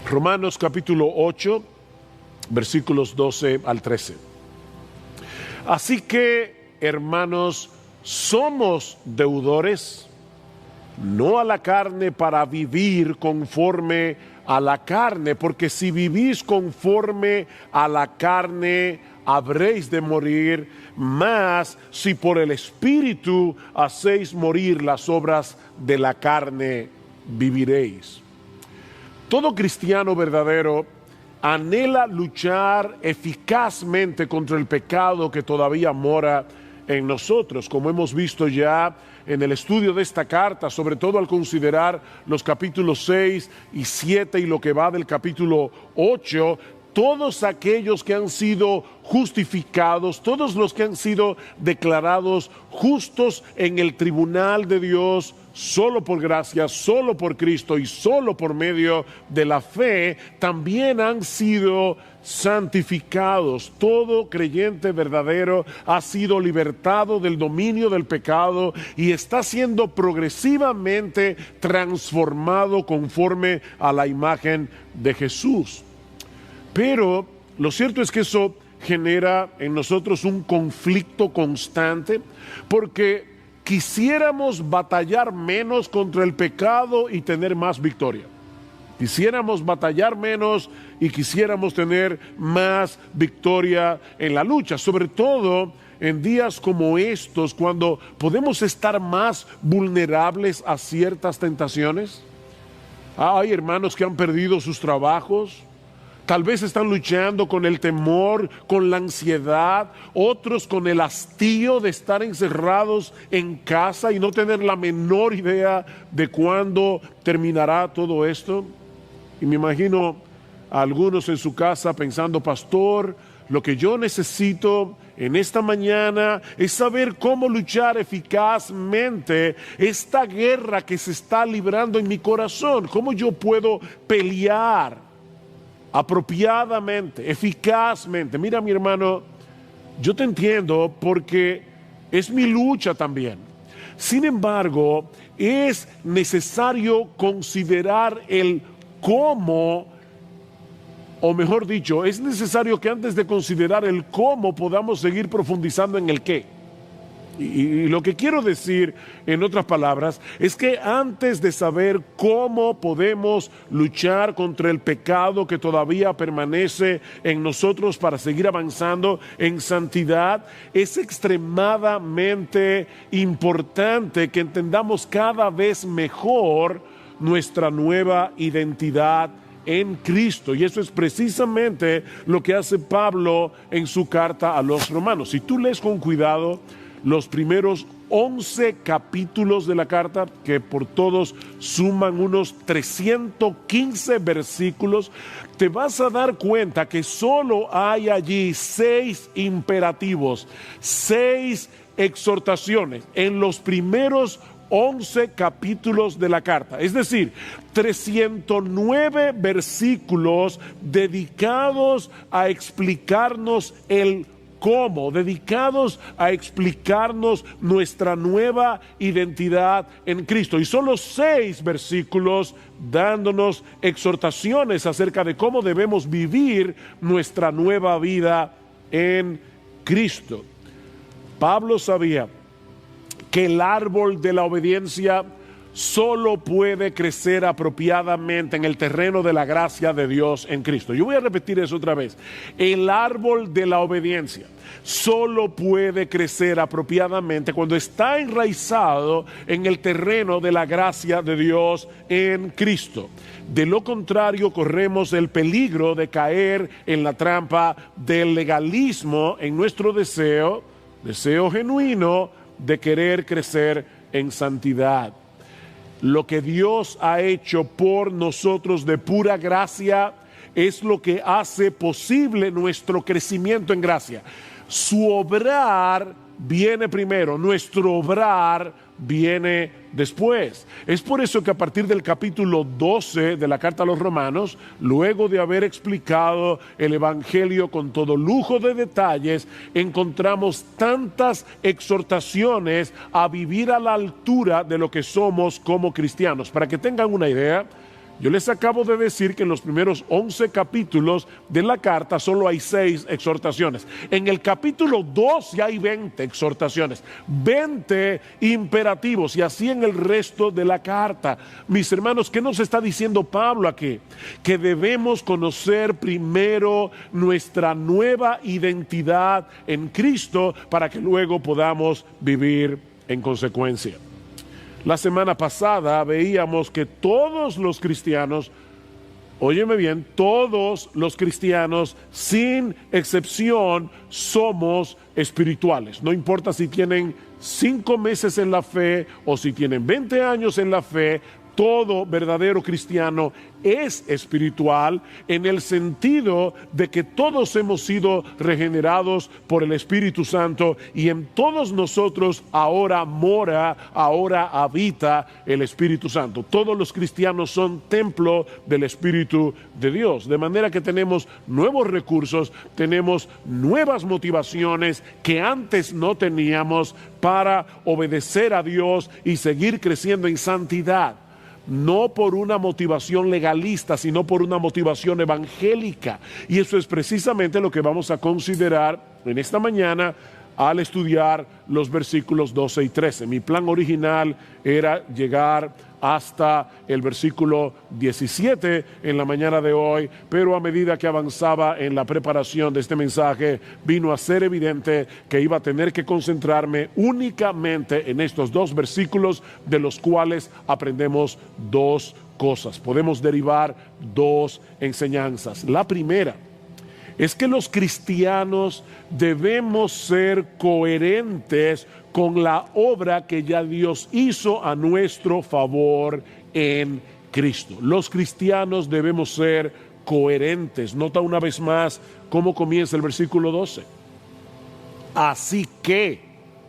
Romanos capítulo 8, versículos 12 al 13. Así que, hermanos, somos deudores, no a la carne para vivir conforme a la carne, porque si vivís conforme a la carne, habréis de morir, mas si por el Espíritu hacéis morir las obras de la carne, viviréis. Todo cristiano verdadero anhela luchar eficazmente contra el pecado que todavía mora en nosotros, como hemos visto ya en el estudio de esta carta, sobre todo al considerar los capítulos 6 y 7 y lo que va del capítulo 8, todos aquellos que han sido justificados, todos los que han sido declarados justos en el tribunal de Dios, solo por gracia, solo por Cristo y solo por medio de la fe, también han sido santificados. Todo creyente verdadero ha sido libertado del dominio del pecado y está siendo progresivamente transformado conforme a la imagen de Jesús. Pero lo cierto es que eso genera en nosotros un conflicto constante, porque quisiéramos batallar menos contra el pecado y tener más victoria. Quisiéramos batallar menos y quisiéramos tener más victoria en la lucha, sobre todo en días como estos, cuando podemos estar más vulnerables a ciertas tentaciones. Hay hermanos que han perdido sus trabajos. Tal vez están luchando con el temor, con la ansiedad, otros con el hastío de estar encerrados en casa y no tener la menor idea de cuándo terminará todo esto. Y me imagino a algunos en su casa pensando: pastor, lo que yo necesito en esta mañana es saber cómo luchar eficazmente esta guerra que se está librando en mi corazón. ¿Cómo yo puedo pelear apropiadamente, eficazmente? Mira, mi hermano, yo te entiendo porque es mi lucha también. Sin embargo, es necesario considerar el cómo, o mejor dicho, es necesario que antes de considerar el cómo podamos seguir profundizando en el qué. Y lo que quiero decir, en otras palabras, es que antes de saber cómo podemos luchar contra el pecado que todavía permanece en nosotros para seguir avanzando en santidad, es extremadamente importante que entendamos cada vez mejor nuestra nueva identidad en Cristo. Y eso es precisamente lo que hace Pablo en su carta a los romanos. Si tú lees con cuidado los primeros 11 capítulos de la carta, que por todos suman unos 315 versículos, te vas a dar cuenta que solo hay allí 6 imperativos, 6 exhortaciones en los primeros 11 capítulos de la carta. Es decir, 309 versículos dedicados a explicarnos el cómo, dedicados a explicarnos nuestra nueva identidad en Cristo. Y solo 6 versículos dándonos exhortaciones acerca de cómo debemos vivir nuestra nueva vida en Cristo. Pablo sabía que el árbol de la obediencia solo puede crecer apropiadamente en el terreno de la gracia de Dios en Cristo. Yo voy a repetir eso otra vez. El árbol de la obediencia solo puede crecer apropiadamente cuando está enraizado en el terreno de la gracia de Dios en Cristo. De lo contrario, corremos el peligro de caer en la trampa del legalismo en nuestro deseo genuino de querer crecer en santidad. Lo que Dios ha hecho por nosotros de pura gracia es lo que hace posible nuestro crecimiento en gracia. Su obrar viene primero, nuestro obrar viene después. Es por eso que a partir del capítulo 12 de la carta a los Romanos, luego de haber explicado el Evangelio con todo lujo de detalles, encontramos tantas exhortaciones a vivir a la altura de lo que somos como cristianos. Para que tengan una idea, Yo les acabo de decir que en los primeros 11 capítulos de la carta solo hay 6 exhortaciones. En el capítulo 2 ya hay 20 exhortaciones, 20 imperativos, y así en el resto de la carta. Mis hermanos, ¿qué nos está diciendo Pablo aquí? Que debemos conocer primero nuestra nueva identidad en Cristo para que luego podamos vivir en consecuencia. La semana pasada veíamos que todos los cristianos, óyeme bien, todos los cristianos, sin excepción, somos espirituales. No importa si tienen 5 meses en la fe o si tienen 20 años en la fe, todo verdadero cristiano es espiritual en el sentido de que todos hemos sido regenerados por el Espíritu Santo y en todos nosotros ahora habita el Espíritu Santo. Todos los cristianos son templo del Espíritu de Dios, de manera que tenemos nuevos recursos, tenemos nuevas motivaciones que antes no teníamos para obedecer a Dios y seguir creciendo en santidad. No por una motivación legalista, sino por una motivación evangélica. Y eso es precisamente lo que vamos a considerar en esta mañana al estudiar los versículos 12 y 13. Mi plan original era llegar hasta el versículo 17 en la mañana de hoy, pero a medida que avanzaba en la preparación de este mensaje, vino a ser evidente que iba a tener que concentrarme únicamente en estos 2 versículos, de los cuales aprendemos 2 cosas. Podemos derivar 2 enseñanzas. La primera es que los cristianos debemos ser coherentes con la obra que ya Dios hizo a nuestro favor en Cristo. Los cristianos debemos ser coherentes. Nota una vez más cómo comienza el versículo 12. Así que,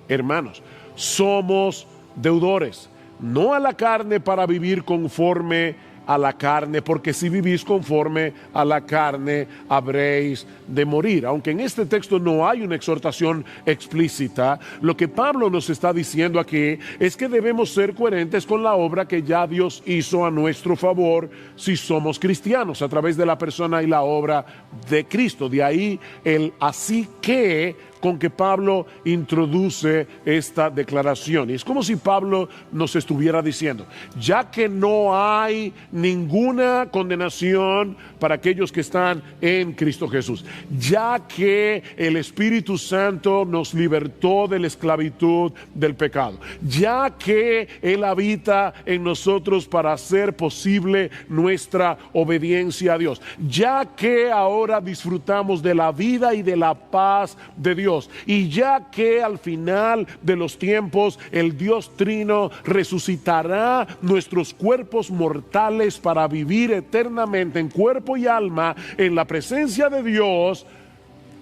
hermanos, somos deudores, no a la carne para vivir conforme a la carne, porque si vivís conforme a la carne habréis de morir. Aunque en este texto no hay una exhortación explícita, lo que Pablo nos está diciendo aquí es que debemos ser coherentes con la obra que ya Dios hizo a nuestro favor si somos cristianos, a través de la persona y la obra de Cristo. De ahí el así que con que Pablo introduce esta declaración. Y es como si Pablo nos estuviera diciendo, ya que no hay ninguna condenación para aquellos que están en Cristo Jesús, ya que el Espíritu Santo nos libertó de la esclavitud del pecado, ya que Él habita en nosotros para hacer posible nuestra obediencia a Dios, ya que ahora disfrutamos de la vida y de la paz de Dios, y ya que al final de los tiempos el Dios Trino resucitará nuestros cuerpos mortales para vivir eternamente en cuerpo y alma en la presencia de Dios,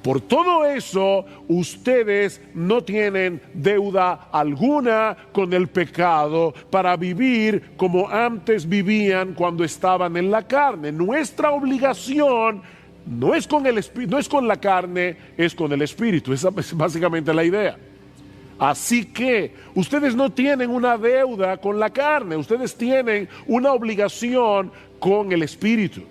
por todo eso ustedes no tienen deuda alguna con el pecado para vivir como antes vivían cuando estaban en la carne. Nuestra obligación no es con el espíritu, no es con la carne, es con el Espíritu. Esa es básicamente la idea. Así que ustedes no tienen una deuda con la carne, ustedes tienen una obligación con el Espíritu.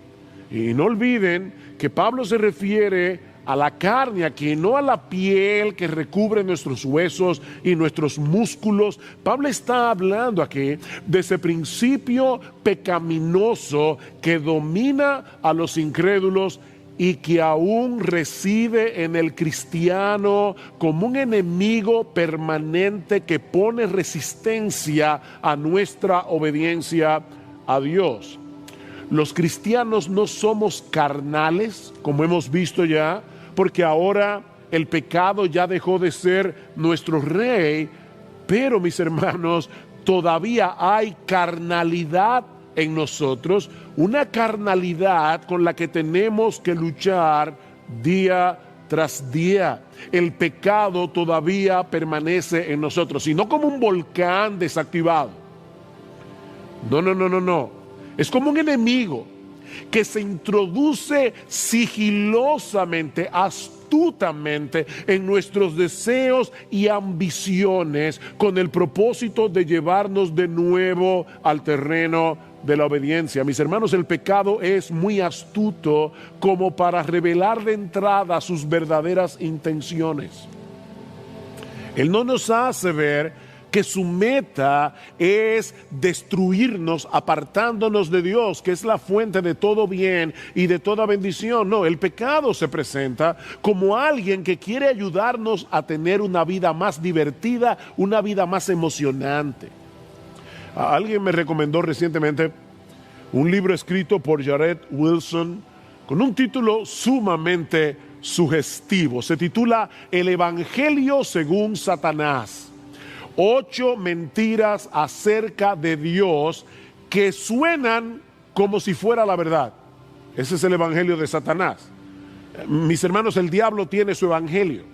Y no olviden que Pablo se refiere a la carne aquí, no a la piel que recubre nuestros huesos y nuestros músculos. Pablo está hablando aquí de ese principio pecaminoso que domina a los incrédulos y que aún reside en el cristiano como un enemigo permanente que pone resistencia a nuestra obediencia a Dios. Los cristianos no somos carnales, como hemos visto ya, porque ahora el pecado ya dejó de ser nuestro rey, pero mis hermanos, todavía hay carnalidad en nosotros, una carnalidad con la que tenemos que luchar día tras día. El pecado todavía permanece en nosotros, y no como un volcán desactivado. No. Es como un enemigo que se introduce sigilosamente, astutamente en nuestros deseos y ambiciones con el propósito de llevarnos de nuevo al terreno de la obediencia. Mis hermanos, el pecado es muy astuto como para revelar de entrada sus verdaderas intenciones. Él no nos hace ver que su meta es destruirnos, apartándonos de Dios, que es la fuente de todo bien y de toda bendición. No, el pecado se presenta como alguien que quiere ayudarnos a tener una vida más divertida, una vida más emocionante. Alguien me recomendó recientemente un libro escrito por Jared Wilson con un título sumamente sugestivo. Se titula El Evangelio según Satanás. 8 mentiras acerca de Dios que suenan como si fuera la verdad. Ese es el evangelio de Satanás. Mis hermanos, el diablo tiene su evangelio,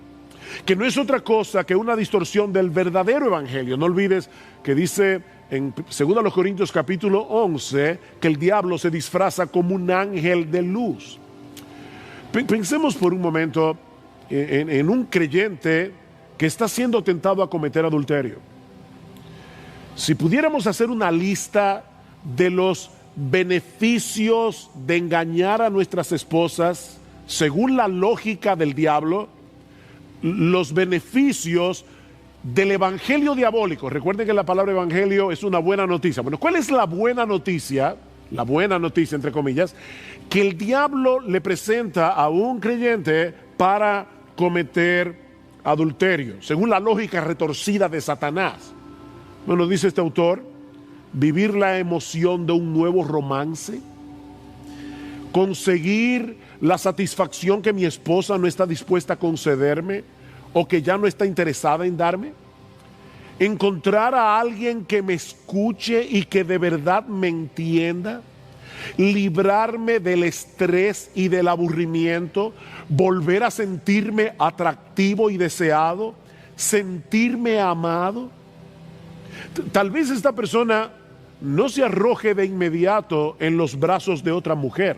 que no es otra cosa que una distorsión del verdadero evangelio. No olvides que dice en 2 Corintios capítulo 11 que el diablo se disfraza como un ángel de luz. Pensemos por un momento en un creyente que está siendo tentado a cometer adulterio. Si pudiéramos hacer una lista de los beneficios de engañar a nuestras esposas, según la lógica del diablo, los beneficios del evangelio diabólico. Recuerden que la palabra evangelio es una buena noticia. Bueno, ¿cuál es la buena noticia? La buena noticia, entre comillas, que el diablo le presenta a un creyente para cometer adulterio, según la lógica retorcida de Satanás. Bueno, dice este autor, vivir la emoción de un nuevo romance, conseguir la satisfacción que mi esposa no está dispuesta a concederme o que ya no está interesada en darme, encontrar a alguien que me escuche y que de verdad me entienda, librarme del estrés y del aburrimiento, volver a sentirme atractivo y deseado, sentirme amado. Tal vez esta persona no se arroje de inmediato en los brazos de otra mujer,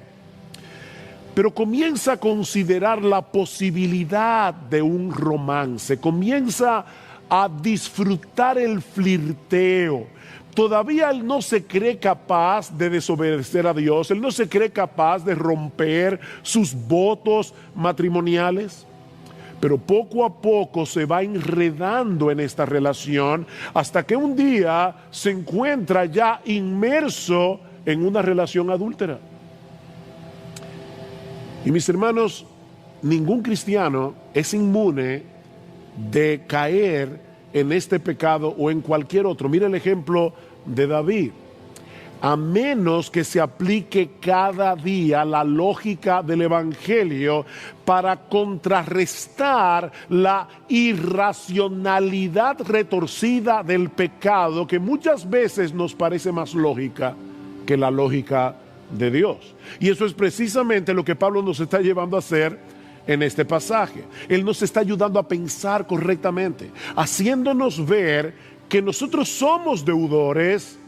pero comienza a considerar la posibilidad de un romance, comienza a disfrutar el flirteo. Todavía él no se cree capaz de desobedecer a Dios, él no se cree capaz de romper sus votos matrimoniales, pero poco a poco se va enredando en esta relación hasta que un día se encuentra ya inmerso en una relación adúltera. Y mis hermanos, ningún cristiano es inmune de caer en este pecado o en cualquier otro. Mira el ejemplo de David. A menos que se aplique cada día la lógica del evangelio para contrarrestar la irracionalidad retorcida del pecado, que muchas veces nos parece más lógica que la lógica de Dios. Y eso es precisamente lo que Pablo nos está llevando a hacer en este pasaje. Él nos está ayudando a pensar correctamente, haciéndonos ver que nosotros somos deudores,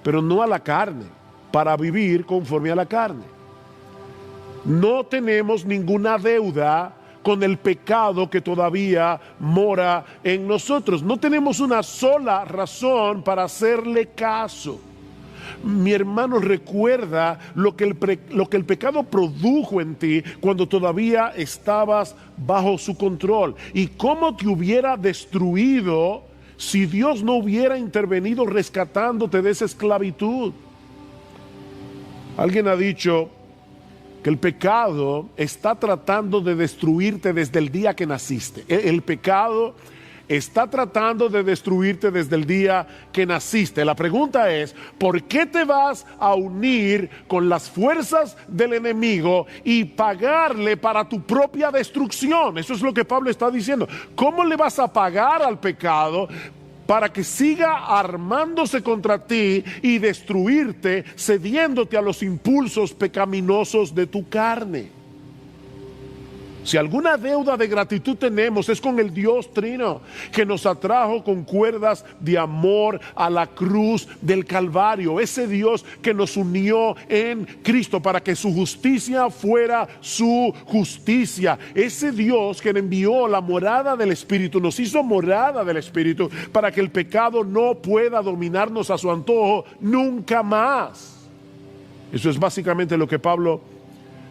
pero no a la carne, para vivir conforme a la carne. No tenemos ninguna deuda con el pecado que todavía mora en nosotros. No tenemos una sola razón para hacerle caso. Mi hermano, recuerda lo que el pecado produjo en ti cuando todavía estabas bajo su control y cómo te hubiera destruido si Dios no hubiera intervenido rescatándote de esa esclavitud. Alguien ha dicho que el pecado está tratando de destruirte desde el día que naciste. El pecado está tratando de destruirte desde el día que naciste. La pregunta es, ¿por qué te vas a unir con las fuerzas del enemigo y pagarle para tu propia destrucción? Eso es lo que Pablo está diciendo. ¿Cómo le vas a pagar al pecado para que siga armándose contra ti y destruirte, cediéndote a los impulsos pecaminosos de tu carne? Si alguna deuda de gratitud tenemos, es con el Dios Trino, que nos atrajo con cuerdas de amor a la cruz del Calvario. Ese Dios que nos unió en Cristo para que su justicia fuera su justicia. Ese Dios que envió la morada del Espíritu, nos hizo morada del Espíritu para que el pecado no pueda dominarnos a su antojo nunca más. Eso es básicamente lo que Pablo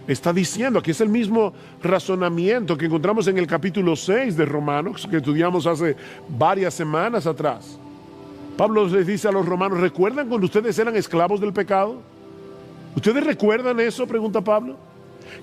está diciendo. Aquí es el mismo razonamiento que encontramos en el capítulo 6 de Romanos, que estudiamos hace varias semanas atrás. Pablo les dice a los romanos: ¿recuerdan cuando ustedes eran esclavos del pecado? ¿Ustedes recuerdan eso?, pregunta Pablo.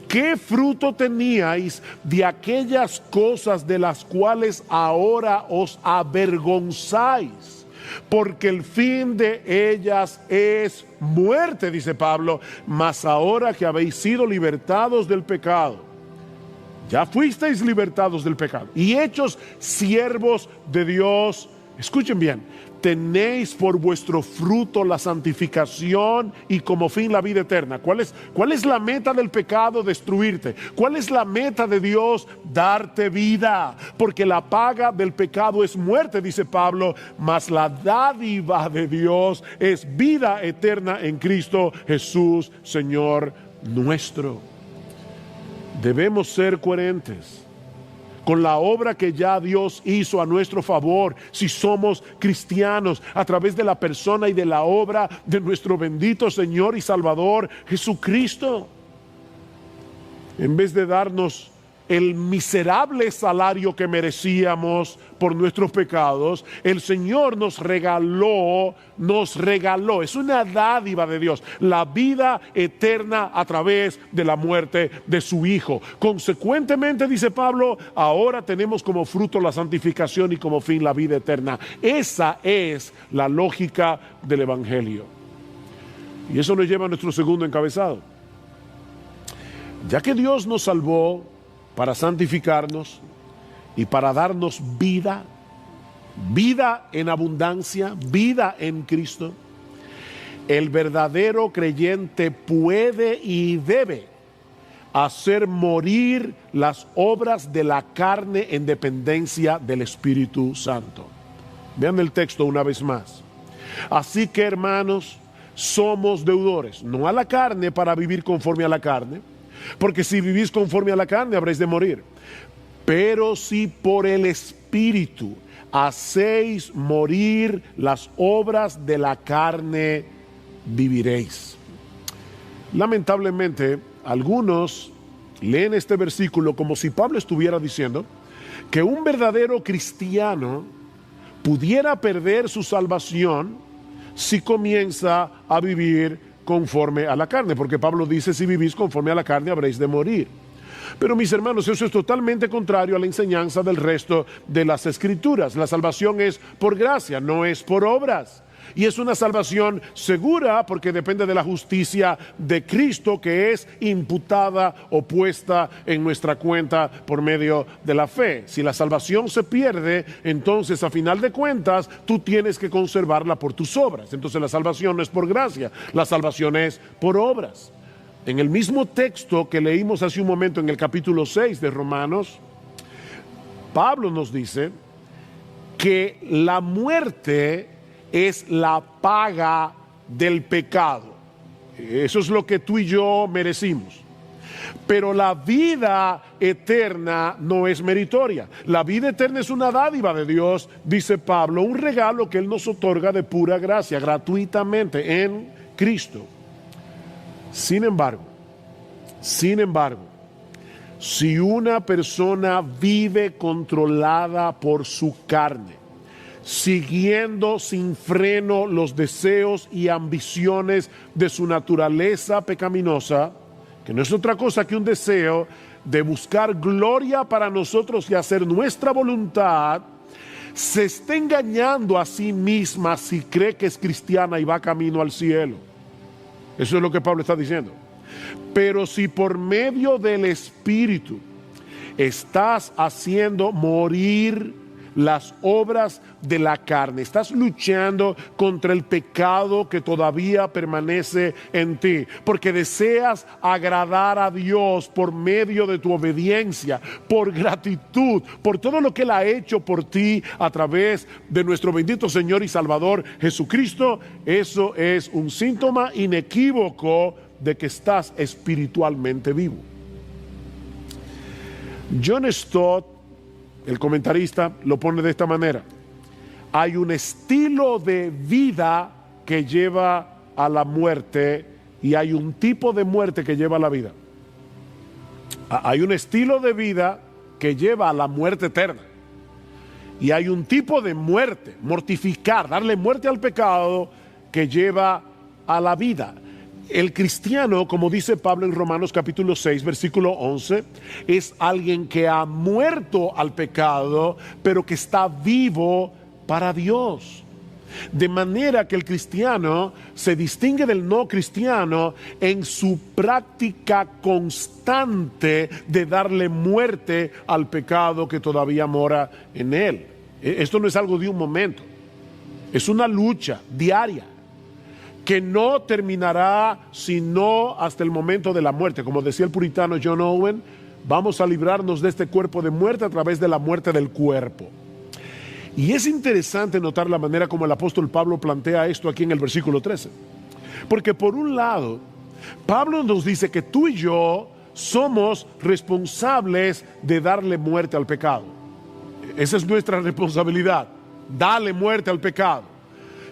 ¿Qué fruto teníais de aquellas cosas de las cuales ahora os avergonzáis? Porque el fin de ellas es muerte, dice Pablo. Mas ahora que habéis sido libertados del pecado, ya fuisteis libertados del pecado y hechos siervos de Dios, escuchen bien, tenéis por vuestro fruto la santificación y como fin la vida eterna. ¿Cuál es la meta del pecado? Destruirte. ¿Cuál es la meta de Dios? Darte vida. Porque la paga del pecado es muerte, dice Pablo, mas la dádiva de Dios es vida eterna en Cristo Jesús, Señor nuestro. Debemos ser coherentes con la obra que ya Dios hizo a nuestro favor, si somos cristianos, a través de la persona y de la obra de nuestro bendito Señor y Salvador Jesucristo. En vez de darnos el miserable salario que merecíamos por nuestros pecados, el Señor nos regaló, es una dádiva de Dios, la vida eterna a través de la muerte de su Hijo. Consecuentemente, dice Pablo, ahora tenemos como fruto la santificación y como fin la vida eterna. Esa es la lógica del Evangelio. Y eso nos lleva a nuestro segundo encabezado. Ya que Dios nos salvó para santificarnos y para darnos vida en abundancia, vida en Cristo, el verdadero creyente puede y debe hacer morir las obras de la carne en dependencia del Espíritu Santo. Vean el texto una vez más. Así que, hermanos, somos deudores, no a la carne para vivir conforme a la carne, porque si vivís conforme a la carne habréis de morir. Pero si por el Espíritu hacéis morir las obras de la carne, viviréis. Lamentablemente, algunos leen este versículo como si Pablo estuviera diciendo que un verdadero cristiano pudiera perder su salvación si comienza a vivir conforme a la carne, porque Pablo dice: si vivís conforme a la carne habréis de morir. Pero mis hermanos, eso es totalmente contrario a la enseñanza del resto de las Escrituras. La salvación es por gracia, no es por obras. Y es una salvación segura porque depende de la justicia de Cristo, que es imputada o puesta en nuestra cuenta por medio de la fe. Si la salvación se pierde, entonces a final de cuentas tú tienes que conservarla por tus obras. Entonces la salvación no es por gracia, la salvación es por obras. En el mismo texto que leímos hace un momento en el capítulo 6 de Romanos, Pablo nos dice que la muerte es la paga del pecado. Eso es lo que tú y yo merecimos. Pero la vida eterna no es meritoria. La vida eterna es una dádiva de Dios, dice Pablo, un regalo que Él nos otorga de pura gracia, gratuitamente en Cristo. Sin embargo, si una persona vive controlada por su carne, siguiendo sin freno los deseos y ambiciones de su naturaleza pecaminosa, que no es otra cosa que un deseo de buscar gloria para nosotros y hacer nuestra voluntad, se está engañando a sí misma si cree que es cristiana y va camino al cielo. Eso es lo que Pablo está diciendo. Pero si por medio del Espíritu estás haciendo morir las obras de la carne. Estás luchando contra el pecado que todavía permanece en ti, porque deseas agradar a Dios por medio de tu obediencia, por gratitud, por todo lo que Él ha hecho por ti a través de nuestro bendito Señor y Salvador Jesucristo. Eso es un síntoma inequívoco de que estás espiritualmente vivo. John Stott, el comentarista, lo pone de esta manera: hay un estilo de vida que lleva a la muerte y hay un tipo de muerte que lleva a la vida. Hay un estilo de vida que lleva a la muerte eterna y hay un tipo de muerte, mortificar, darle muerte al pecado, que lleva a la vida. El cristiano, como dice Pablo en Romanos capítulo 6, versículo 11, es alguien que ha muerto al pecado, pero que está vivo para Dios. De manera que el cristiano se distingue del no cristiano en su práctica constante de darle muerte al pecado que todavía mora en él. Esto no es algo de un momento, es una lucha diaria que no terminará sino hasta el momento de la muerte. Como decía el puritano John Owen, vamos a librarnos de este cuerpo de muerte a través de la muerte del cuerpo. Y es interesante notar la manera como el apóstol Pablo plantea esto aquí en el versículo 13. Porque por un lado, Pablo nos dice que tú y yo somos responsables de darle muerte al pecado. Esa es nuestra responsabilidad, darle muerte al pecado.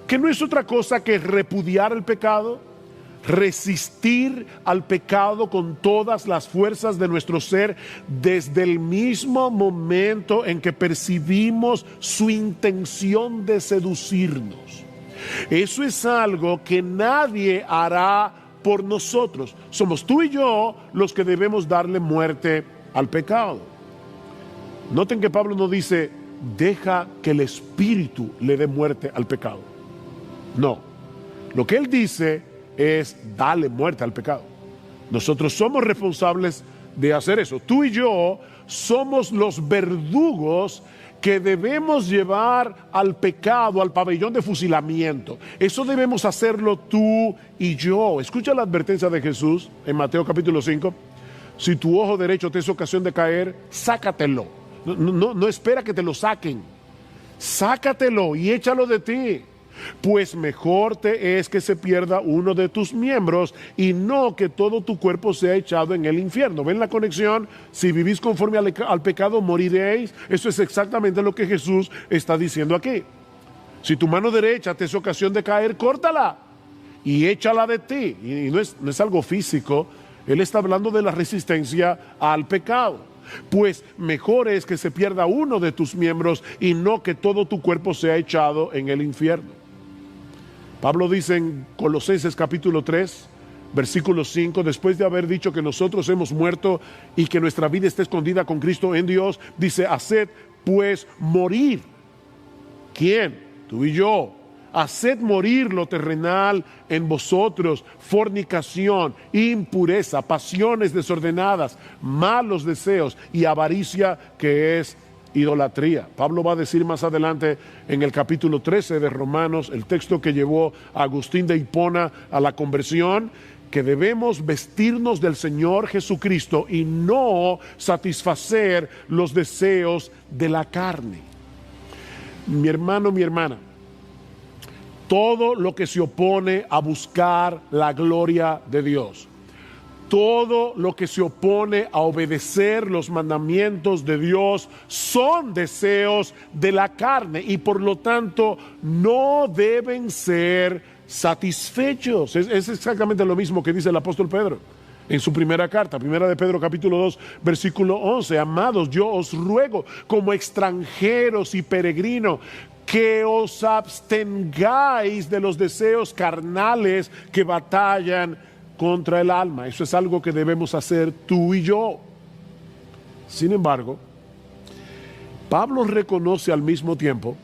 Que no es otra cosa que repudiar el pecado, resistir al pecado con todas las fuerzas de nuestro ser desde el mismo momento en que percibimos su intención de seducirnos. Eso es algo que nadie hará por nosotros. Somos tú y yo los que debemos darle muerte al pecado. Noten que Pablo no dice, deja que el Espíritu le dé muerte al pecado. No, lo que él dice es dale muerte al pecado. Nosotros somos responsables de hacer eso. Tú y yo somos los verdugos que debemos llevar al pecado al pabellón de fusilamiento. Eso debemos hacerlo tú y yo. Escucha la advertencia de Jesús en Mateo capítulo 5. Si tu ojo derecho te es ocasión de caer, sácatelo. No espera que te lo saquen. Sácatelo y échalo de ti. Pues mejor te es que se pierda uno de tus miembros y no que todo tu cuerpo sea echado en el infierno. ¿Ven la conexión? Si vivís conforme al pecado, moriréis. Eso es exactamente lo que Jesús está diciendo aquí. Si tu mano derecha te es ocasión de caer, córtala y échala de ti. Y no es algo físico. Él está hablando de la resistencia al pecado. Pues mejor es que se pierda uno de tus miembros y no que todo tu cuerpo sea echado en el infierno. Pablo dice en Colosenses capítulo 3, versículo 5, después de haber dicho que nosotros hemos muerto y que nuestra vida está escondida con Cristo en Dios, dice, haced pues morir. ¿Quién? Tú y yo. Haced morir lo terrenal en vosotros, fornicación, impureza, pasiones desordenadas, malos deseos y avaricia, que es idolatría. Pablo va a decir más adelante en el capítulo 13 de Romanos, el texto que llevó a Agustín de Hipona a la conversión, que debemos vestirnos del Señor Jesucristo y no satisfacer los deseos de la carne. Mi hermano, mi hermana, todo lo que se opone a buscar la gloria de Dios, todo lo que se opone a obedecer los mandamientos de Dios son deseos de la carne y por lo tanto no deben ser satisfechos. Es exactamente lo mismo que dice el apóstol Pedro en su primera carta, primera de Pedro capítulo 2, versículo 11. Amados, yo os ruego como extranjeros y peregrinos que os abstengáis de los deseos carnales que batallan contra el alma. Eso es algo que debemos hacer tú y yo. Sin embargo, Pablo reconoce al mismo tiempo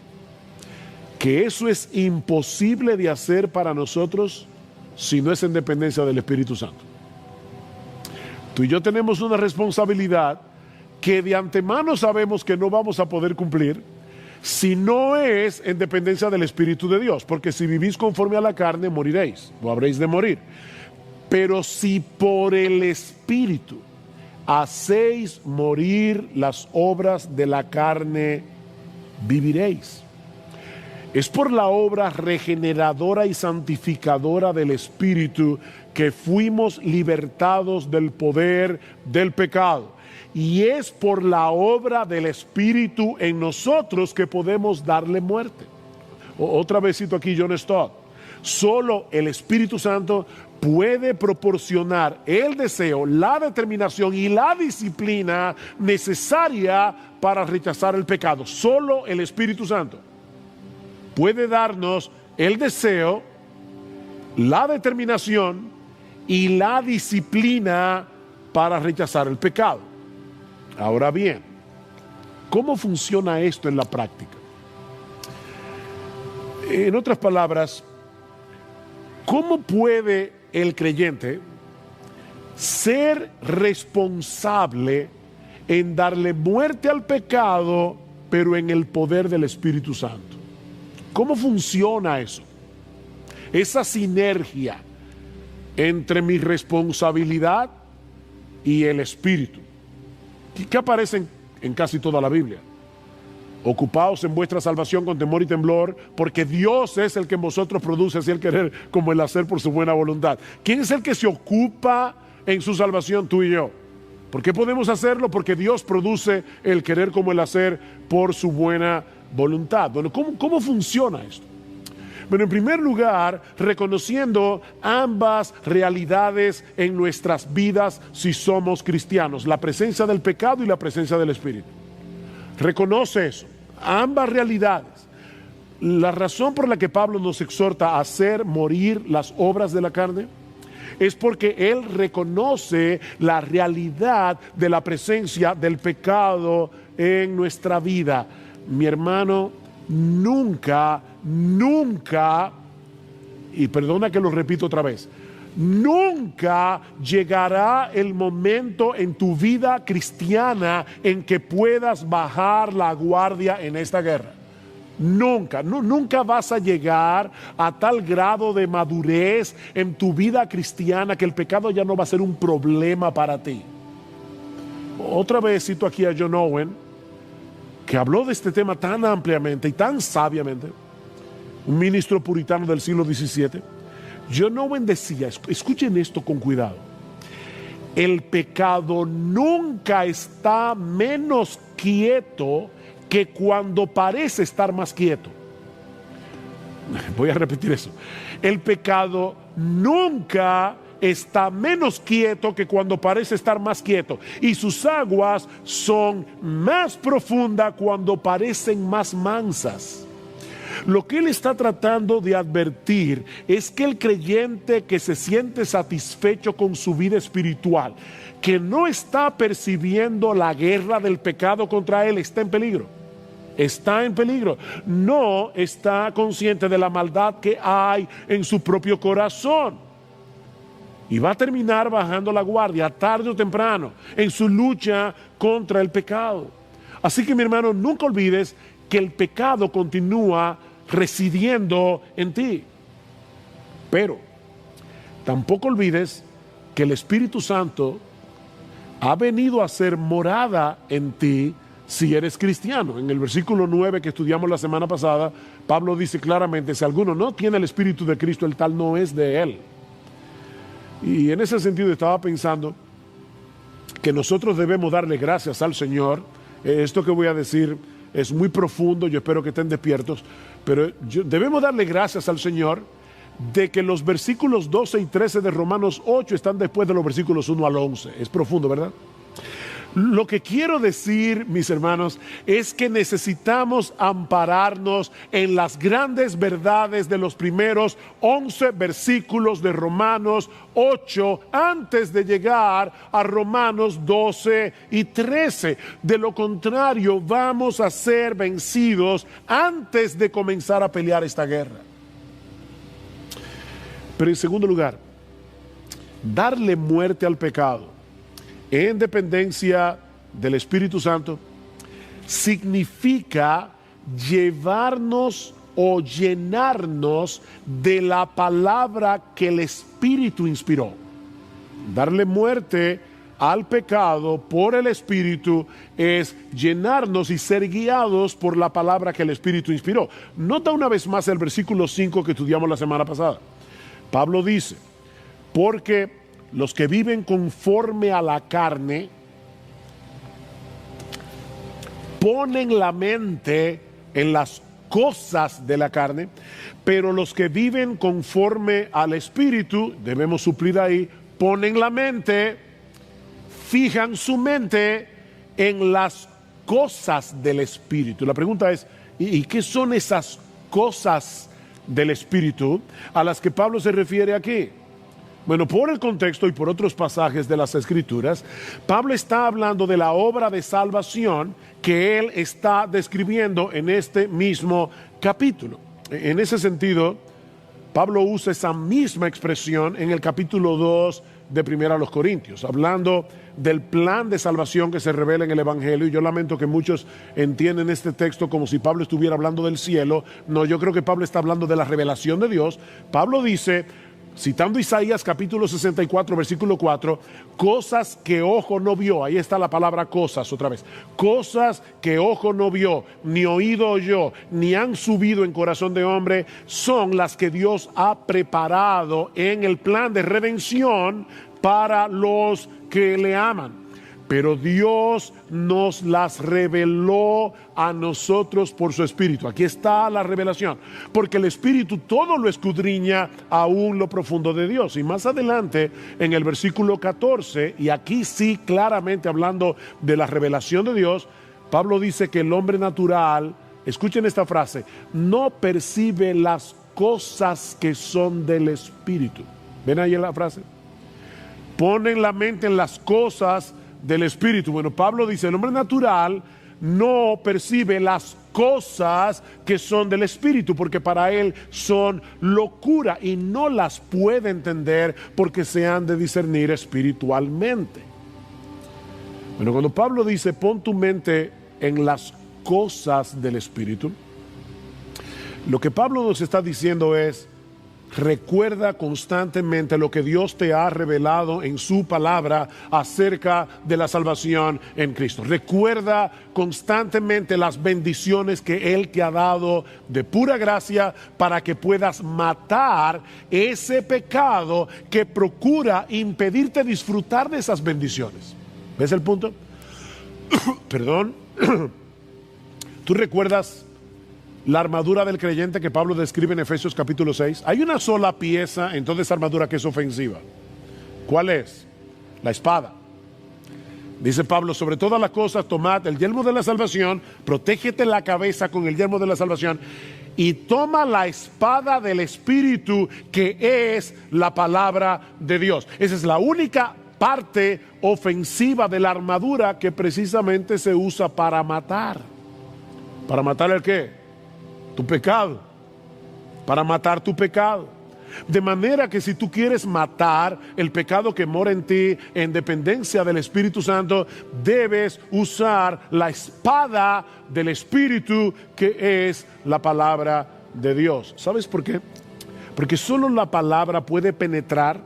que eso es imposible de hacer para nosotros si no es en dependencia del Espíritu Santo. Tú y yo tenemos una responsabilidad que de antemano sabemos que no vamos a poder cumplir si no es en dependencia del Espíritu de Dios, porque si vivís conforme a la carne, moriréis, o habréis de morir. Pero si por el Espíritu hacéis morir las obras de la carne, viviréis. Es por la obra regeneradora y santificadora del Espíritu que fuimos libertados del poder del pecado. Y es por la obra del Espíritu en nosotros que podemos darle muerte. Otra vez cito aquí John Stott. Solo el Espíritu Santo puede proporcionar el deseo, la determinación y la disciplina necesaria para rechazar el pecado. Solo el Espíritu Santo puede darnos el deseo, la determinación y la disciplina para rechazar el pecado. Ahora bien, ¿cómo funciona esto en la práctica? En otras palabras, ¿cómo puede el creyente ser responsable en darle muerte al pecado, pero en el poder del Espíritu Santo? ¿Cómo funciona eso? Esa sinergia entre mi responsabilidad y el Espíritu, que aparece en casi toda la Biblia. Ocupaos en vuestra salvación con temor y temblor, porque Dios es el que en vosotros produce así el querer como el hacer por su buena voluntad. ¿Quién es el que se ocupa en su salvación? Tú y yo. ¿Por qué podemos hacerlo? Porque Dios produce el querer como el hacer por su buena voluntad. Bueno, ¿cómo funciona esto? Bueno, en primer lugar, reconociendo ambas realidades en nuestras vidas si somos cristianos, la presencia del pecado y la presencia del Espíritu. Reconoce eso, ambas realidades. La razón por la que Pablo nos exhorta a hacer morir las obras de la carne es porque él reconoce la realidad de la presencia del pecado en nuestra vida. Mi hermano, nunca, y perdona que lo repito otra vez, nunca llegará el momento en tu vida cristiana en que puedas bajar la guardia en esta guerra. Nunca vas a llegar a tal grado de madurez en tu vida cristiana que el pecado ya no va a ser un problema para ti. Otra vez cito aquí a John Owen, que habló de este tema tan ampliamente y tan sabiamente, un ministro puritano del siglo XVII. John Owen decía, escuchen esto con cuidado: el pecado nunca está menos quieto que cuando parece estar más quieto. Voy a repetir eso. El pecado nunca está menos quieto que cuando parece estar más quieto, y sus aguas son más profundas cuando parecen más mansas. Lo que él está tratando de advertir es que el creyente que se siente satisfecho con su vida espiritual, que no está percibiendo la guerra del pecado contra él, está en peligro. Está en peligro. No está consciente de la maldad que hay en su propio corazón. Y va a terminar bajando la guardia tarde o temprano en su lucha contra el pecado. Así que, mi hermano, nunca olvides que el pecado continúa residiendo en ti. Pero tampoco olvides que el Espíritu Santo ha venido a ser morada en ti si eres cristiano. En el versículo 9 que estudiamos la semana pasada, Pablo dice claramente: si alguno no tiene el Espíritu de Cristo, el tal no es de él. Y en ese sentido estaba pensando que nosotros debemos darle gracias al Señor. Esto que voy a decir es muy profundo, yo espero que estén despiertos, pero debemos darle gracias al Señor de que los versículos 12 y 13 de Romanos 8 están después de los versículos 1 al 11. Es profundo, ¿verdad? Lo que quiero decir, mis hermanos, es que necesitamos ampararnos en las grandes verdades de los primeros 11 versículos de Romanos 8 antes de llegar a Romanos 12 y 13. De lo contrario, vamos a ser vencidos antes de comenzar a pelear esta guerra. Pero en segundo lugar, darle muerte al pecado en dependencia del Espíritu Santo significa llevarnos o llenarnos de la palabra que el Espíritu inspiró. Darle muerte al pecado por el Espíritu es llenarnos y ser guiados por la palabra que el Espíritu inspiró. Nota una vez más el versículo 5 que estudiamos la semana pasada. Pablo dice, porque los que viven conforme a la carne ponen la mente en las cosas de la carne, pero los que viven conforme al Espíritu, debemos suplir ahí, ponen la mente, fijan su mente en las cosas del Espíritu. La pregunta es, ¿y qué son esas cosas del Espíritu a las que Pablo se refiere aquí? Bueno, por el contexto y por otros pasajes de las Escrituras, Pablo está hablando de la obra de salvación que él está describiendo en este mismo capítulo. En ese sentido, Pablo usa esa misma expresión en el capítulo 2 de 1 Corintios, hablando del plan de salvación que se revela en el Evangelio. Y yo lamento que muchos entienden este texto como si Pablo estuviera hablando del cielo. No, yo creo que Pablo está hablando de la revelación de Dios. Pablo dice, citando Isaías capítulo 64 versículo 4, cosas que ojo no vio, ahí está la palabra cosas otra vez, cosas que ojo no vio, ni oído oyó, ni han subido en corazón de hombre, son las que Dios ha preparado en el plan de redención para los que le aman. Pero Dios nos las reveló a nosotros por su Espíritu. Aquí está la revelación, porque el Espíritu todo lo escudriña aún lo profundo de Dios. Y más adelante, en el versículo 14, y aquí sí claramente hablando de la revelación de Dios, Pablo dice que el hombre natural, escuchen esta frase, no percibe las cosas que son del Espíritu. ¿Ven ahí la frase? Ponen la mente en las cosas del Espíritu. Bueno, Pablo dice, el hombre natural no percibe las cosas que son del Espíritu, porque para él son locura y no las puede entender porque se han de discernir espiritualmente. Bueno, cuando Pablo dice, pon tu mente en las cosas del Espíritu, lo que Pablo nos está diciendo es, recuerda constantemente lo que Dios te ha revelado en su palabra acerca de la salvación en Cristo. Recuerda constantemente las bendiciones que Él te ha dado de pura gracia para que puedas matar ese pecado que procura impedirte disfrutar de esas bendiciones. ¿Ves el punto? Perdón. ¿Tú recuerdas la armadura del creyente que Pablo describe en Efesios capítulo 6? Hay una sola pieza en toda esa armadura que es ofensiva. ¿Cuál es? La espada. Dice Pablo, sobre todas las cosas tomad el yelmo de la salvación, protégete la cabeza con el yelmo de la salvación y toma la espada del Espíritu, que es la palabra de Dios. Esa es la única parte ofensiva de la armadura que precisamente se usa para matar. ¿Para matar el qué? Tu pecado, para matar tu pecado. De manera que si tú quieres matar el pecado que mora en ti en dependencia del Espíritu Santo, debes usar la espada del Espíritu, que es la palabra de Dios. ¿Sabes por qué? Porque solo la palabra puede penetrar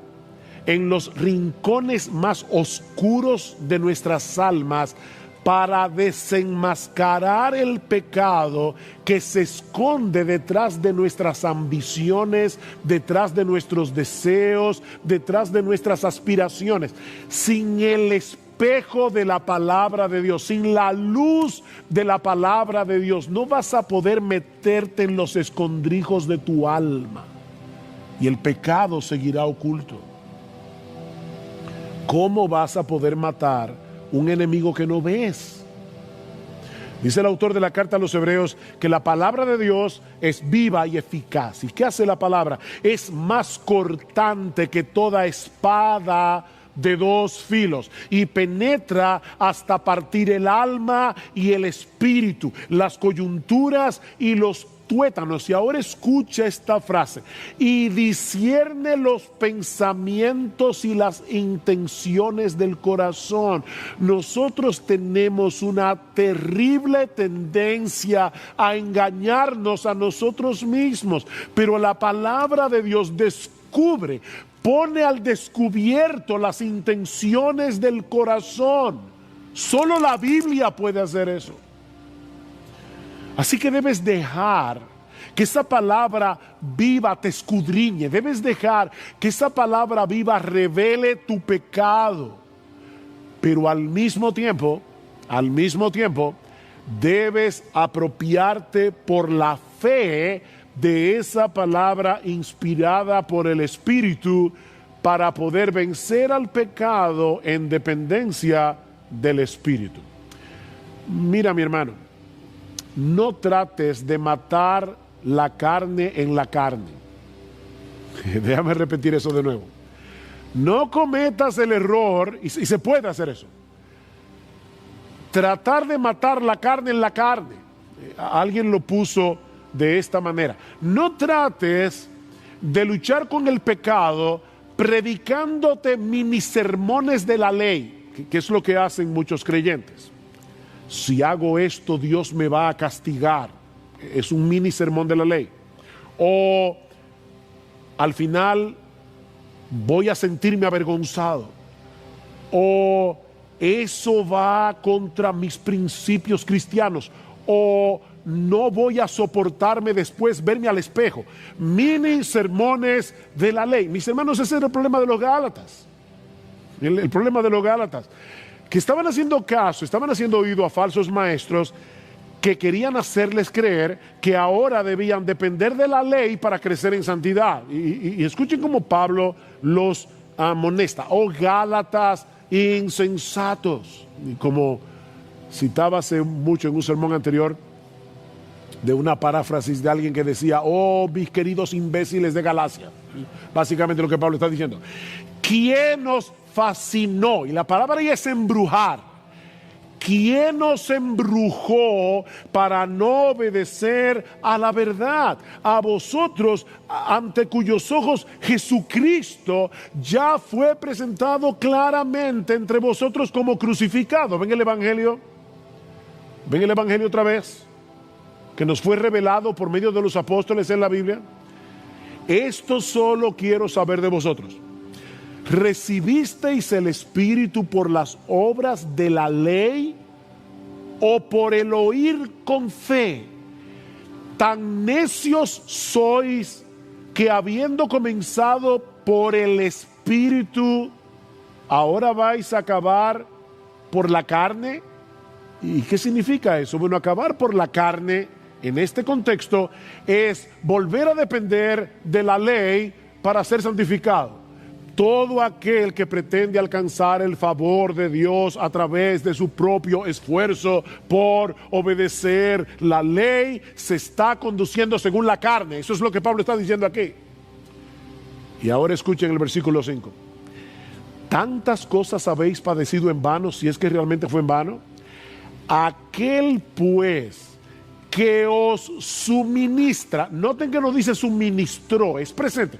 en los rincones más oscuros de nuestras almas para desenmascarar el pecado que se esconde detrás de nuestras ambiciones, detrás de nuestros deseos, detrás de nuestras aspiraciones. Sin el espejo de la palabra de Dios, sin la luz de la palabra de Dios, no vas a poder meterte en los escondrijos de tu alma y el pecado seguirá oculto. ¿Cómo vas a poder matar un enemigo que no ves? Dice el autor de la carta a los Hebreos que la palabra de Dios es viva y eficaz. ¿Y qué hace la palabra? Es más cortante que toda espada de dos filos y penetra hasta partir el alma y el espíritu, las coyunturas y los tuétanos. Y ahora escucha esta frase: y discierne los pensamientos y las intenciones del corazón. Nosotros tenemos una terrible tendencia a engañarnos a nosotros mismos, pero la palabra de Dios descubre, pone al descubierto las intenciones del corazón. Solo la Biblia puede hacer eso. Así que debes dejar que esa palabra viva te escudriñe. Debes dejar que esa palabra viva revele tu pecado. Pero al mismo tiempo, debes apropiarte por la fe de esa palabra inspirada por el Espíritu para poder vencer al pecado en dependencia del Espíritu. Mira, mi hermano, no trates de matar la carne en la carne. Déjame repetir eso de nuevo. No cometas el error, y se puede hacer eso, tratar de matar la carne en la carne. Alguien lo puso de esta manera: no trates de luchar con el pecado predicándote mini sermones de la ley, que es lo que hacen muchos creyentes. Si hago esto, Dios me va a castigar. Es un mini sermón de la ley. O al final voy a sentirme avergonzado. O eso va contra mis principios cristianos. O no voy a soportarme después verme al espejo. Mini sermones de la ley. Mis hermanos, ese era el problema de los Gálatas. El problema de los Gálatas, que estaban haciendo caso, estaban haciendo oído a falsos maestros que querían hacerles creer que ahora debían depender de la ley para crecer en santidad. Y escuchen cómo Pablo los amonesta: oh Gálatas insensatos. Y como citaba hace mucho en un sermón anterior, de una paráfrasis de alguien que decía: oh mis queridos imbéciles de Galacia. Básicamente lo que Pablo está diciendo: ¿quién nos fascinó? Y la palabra ahí es embrujar. ¿Quién nos embrujó para no obedecer a la verdad? A vosotros, ante cuyos ojos Jesucristo ya fue presentado claramente entre vosotros como crucificado. ¿Ven el Evangelio? ¿Ven el Evangelio otra vez? Que nos fue revelado por medio de los apóstoles en la Biblia. Esto solo quiero saber de vosotros: ¿recibisteis el Espíritu por las obras de la ley o por el oír con fe? Tan necios sois que, habiendo comenzado por el Espíritu, ahora vais a acabar por la carne. ¿Y qué significa eso? Bueno, acabar por la carne en este contexto es volver a depender de la ley para ser santificado. Todo aquel que pretende alcanzar el favor de Dios a través de su propio esfuerzo por obedecer la ley se está conduciendo según la carne. Eso es lo que Pablo está diciendo aquí. Y ahora escuchen el versículo 5. ¿Tantas cosas habéis padecido en vano, si es que realmente fue en vano? Aquel pues que os suministra, noten que no dice suministró, es presente.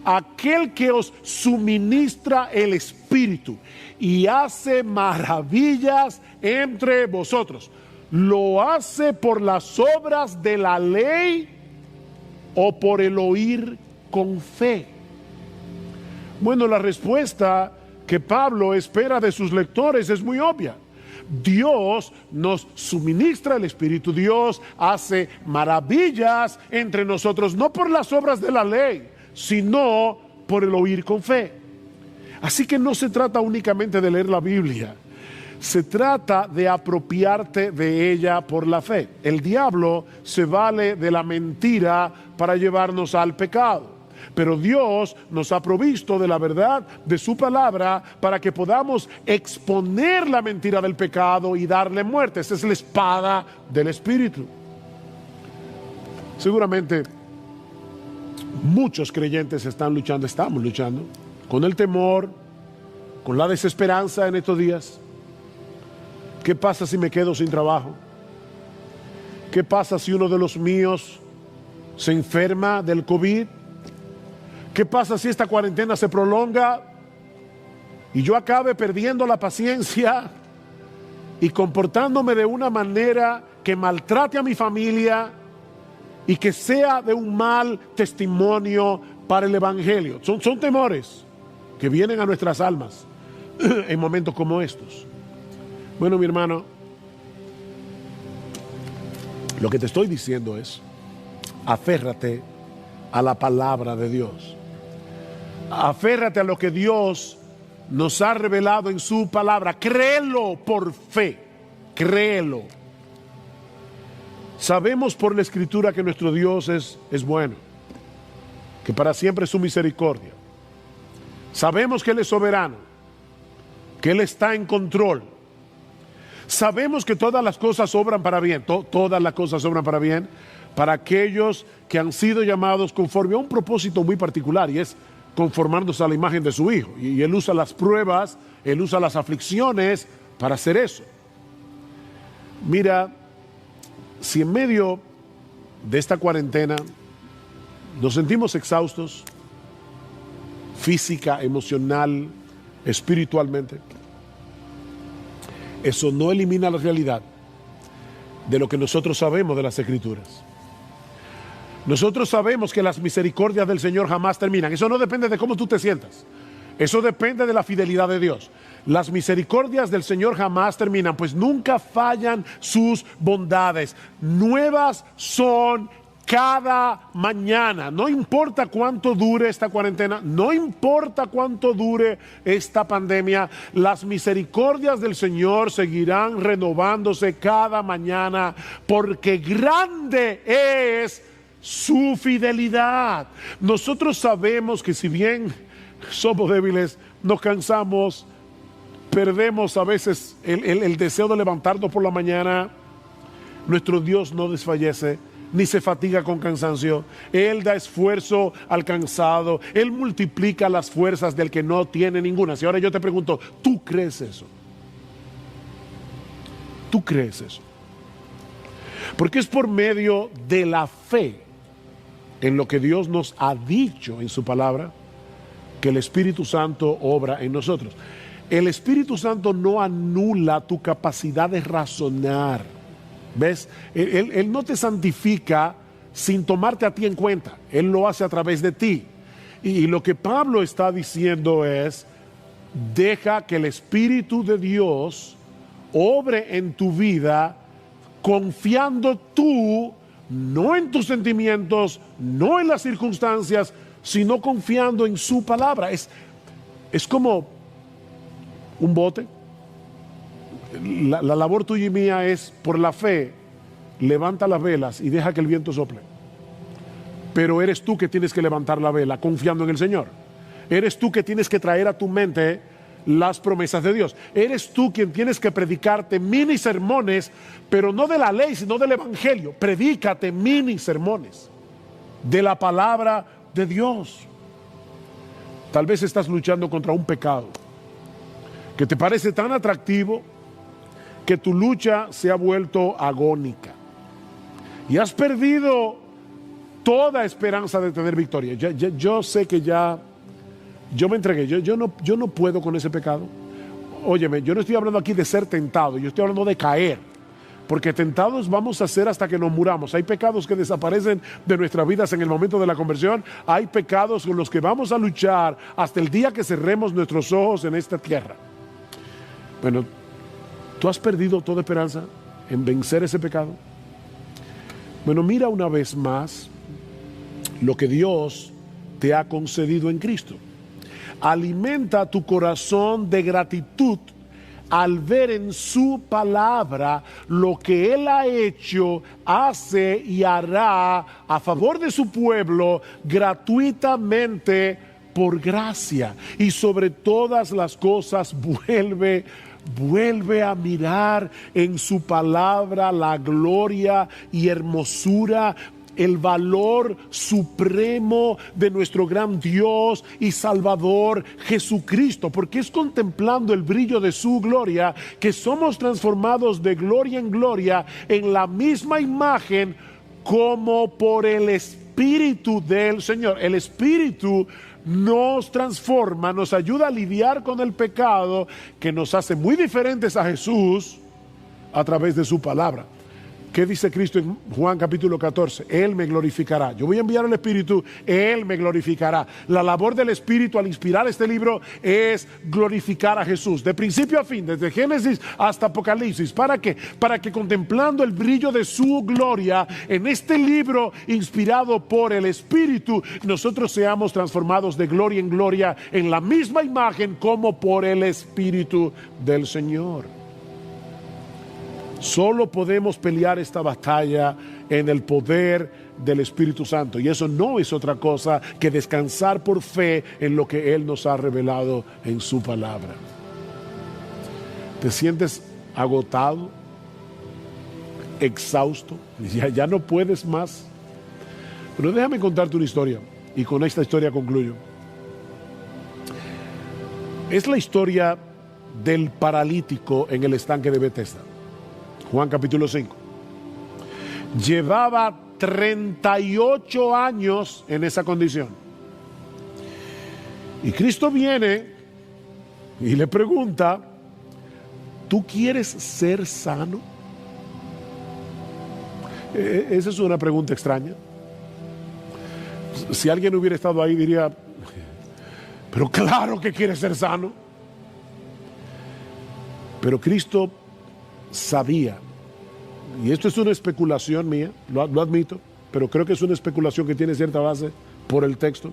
Aquel que os suministra el Espíritu y hace maravillas entre vosotros, ¿lo hace por las obras de la ley o por el oír con fe? Bueno, la respuesta que Pablo espera de sus lectores es muy obvia. Dios nos suministra el Espíritu, Dios hace maravillas entre nosotros, no por las obras de la ley, sino por el oír con fe. Así que no se trata únicamente de leer la Biblia, se trata de apropiarte de ella por la fe. El diablo se vale de la mentira para llevarnos al pecado, pero Dios nos ha provisto de la verdad de su palabra para que podamos exponer la mentira del pecado y darle muerte. Esa es la espada del Espíritu. Seguramente muchos creyentes estamos luchando con el temor, con la desesperanza en estos días. ¿Qué pasa si me quedo sin trabajo? ¿Qué pasa si uno de los míos se enferma del COVID? ¿Qué pasa si esta cuarentena se prolonga y yo acabe perdiendo la paciencia y comportándome de una manera que maltrate a mi familia y que sea de un mal testimonio para el Evangelio? Son temores que vienen a nuestras almas en momentos como estos. Bueno, mi hermano, lo que te estoy diciendo es, aférrate a la palabra de Dios. Aférrate a lo que Dios nos ha revelado en su palabra. Créelo por fe, créelo. Sabemos por la Escritura que nuestro Dios es bueno, que para siempre es su misericordia. Sabemos que Él es soberano, que Él está en control. Sabemos que todas las cosas obran para bien, todas las cosas obran para bien, para aquellos que han sido llamados conforme a un propósito muy particular, y es conformarnos a la imagen de su Hijo. Y Él usa las pruebas, Él usa las aflicciones para hacer eso. Mira, si en medio de esta cuarentena nos sentimos exhaustos, física, emocional, espiritualmente, eso no elimina la realidad de lo que nosotros sabemos de las Escrituras. Nosotros sabemos que las misericordias del Señor jamás terminan. Eso no depende de cómo tú te sientas. Eso depende de la fidelidad de Dios. Las misericordias del Señor jamás terminan, pues nunca fallan sus bondades. Nuevas son cada mañana. No importa cuánto dure esta cuarentena, no importa cuánto dure esta pandemia, las misericordias del Señor seguirán renovándose cada mañana, porque grande es su fidelidad. Nosotros sabemos que si bien somos débiles, nos cansamos, perdemos a veces el deseo de levantarnos por la mañana, nuestro Dios no desfallece ni se fatiga con cansancio. Él da esfuerzo al cansado, Él multiplica las fuerzas del que no tiene ninguna. Si ahora yo te pregunto, ¿tú crees eso? ¿Tú crees eso? Porque es por medio de la fe en lo que Dios nos ha dicho en su palabra que el Espíritu Santo obra en nosotros. El Espíritu Santo no anula tu capacidad de razonar. ¿Ves? Él no te santifica sin tomarte a ti en cuenta. Él lo hace a través de ti. Y lo que Pablo está diciendo es, deja que el Espíritu de Dios obre en tu vida, confiando tú, no en tus sentimientos, no en las circunstancias, sino confiando en su palabra. Es como un bote. La labor tuya y mía es, por la fe, levanta las velas y deja que el viento sople. Pero eres tú que tienes que levantar la vela confiando en el Señor. Eres tú que tienes que traer a tu mente las promesas de Dios. Eres tú quien tienes que predicarte mini sermones, pero no de la ley, sino del Evangelio. Predícate mini sermones de la palabra de Dios. Tal vez estás luchando contra un pecado que te parece tan atractivo que tu lucha se ha vuelto agónica y has perdido toda esperanza de tener victoria. Yo sé que yo me entregué, yo no puedo con ese pecado. Óyeme, yo no estoy hablando aquí de ser tentado, yo estoy hablando de caer, porque tentados vamos a ser hasta que nos muramos. Hay pecados que desaparecen de nuestras vidas en el momento de la conversión, hay pecados con los que vamos a luchar hasta el día que cerremos nuestros ojos en esta tierra. Bueno, ¿tú has perdido toda esperanza en vencer ese pecado? Bueno, mira una vez más lo que Dios te ha concedido en Cristo. Alimenta tu corazón de gratitud al ver en su palabra lo que Él ha hecho, hace y hará a favor de su pueblo gratuitamente por gracia. Y sobre todas las cosas vuelve a mirar en su palabra la gloria y hermosura, el valor supremo de nuestro gran Dios y Salvador Jesucristo, porque es contemplando el brillo de su gloria que somos transformados de gloria en gloria en la misma imagen como por el Espíritu Espíritu del Señor. El Espíritu nos transforma, nos ayuda a lidiar con el pecado, que nos hace muy diferentes a Jesús a través de su palabra. ¿Qué dice Cristo en Juan capítulo 14? Él me glorificará. Yo voy a enviar al Espíritu, Él me glorificará. La labor del Espíritu al inspirar este libro es glorificar a Jesús, de principio a fin, desde Génesis hasta Apocalipsis. ¿Para qué? Para que contemplando el brillo de su gloria en este libro inspirado por el Espíritu, nosotros seamos transformados de gloria en gloria en la misma imagen como por el Espíritu del Señor. Solo podemos pelear esta batalla en el poder del Espíritu Santo. Y eso no es otra cosa que descansar por fe en lo que Él nos ha revelado en su palabra. ¿Te sientes agotado? ¿Exhausto? Ya no puedes más. Pero déjame contarte una historia. Y con esta historia concluyo. Es la historia del paralítico en el estanque de Betesda. Juan capítulo 5. Llevaba 38 años en esa condición. Y Cristo viene y le pregunta: ¿tú quieres ser sano? Esa es una pregunta extraña. Si alguien hubiera estado ahí diría: pero claro que quiere ser sano. Pero Cristo sabía, y esto es una especulación mía, lo admito, pero creo que es una especulación que tiene cierta base por el texto,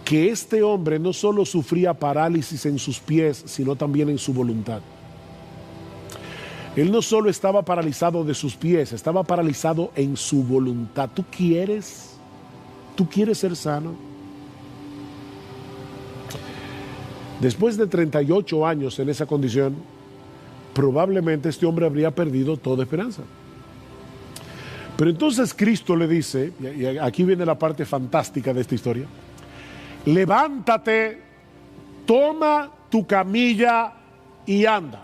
que este hombre no solo sufría parálisis en sus pies, sino también en su voluntad. Él no solo estaba paralizado de sus pies, estaba paralizado en su voluntad. ¿Tú quieres ser sano? Después de 38 años en esa condición, probablemente este hombre habría perdido toda esperanza. Pero entonces Cristo le dice, y aquí viene la parte fantástica de esta historia: levántate, toma tu camilla y anda.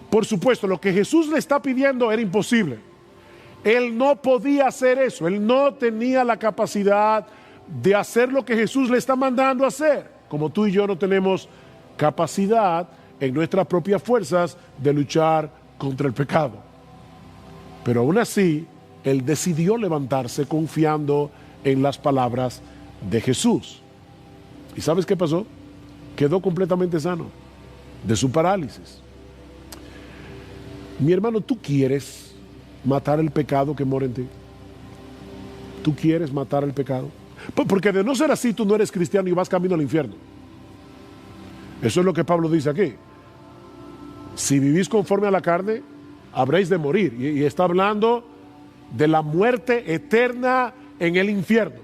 Por supuesto, lo que Jesús le está pidiendo era imposible. Él no podía hacer eso. Él no tenía la capacidad de hacer lo que Jesús le está mandando a hacer. Como tú y yo no tenemos capacidad en nuestras propias fuerzas de luchar contra el pecado. Pero aún así, Él decidió levantarse confiando en las palabras de Jesús. ¿Y sabes qué pasó? Quedó completamente sano de su parálisis. Mi hermano, ¿tú quieres matar el pecado que mora en ti? ¿Tú quieres matar el pecado? Porque de no ser así, tú no eres cristiano y vas camino al infierno. Eso es lo que Pablo dice aquí. Si vivís conforme a la carne, habréis de morir. Y está hablando de la muerte eterna en el infierno.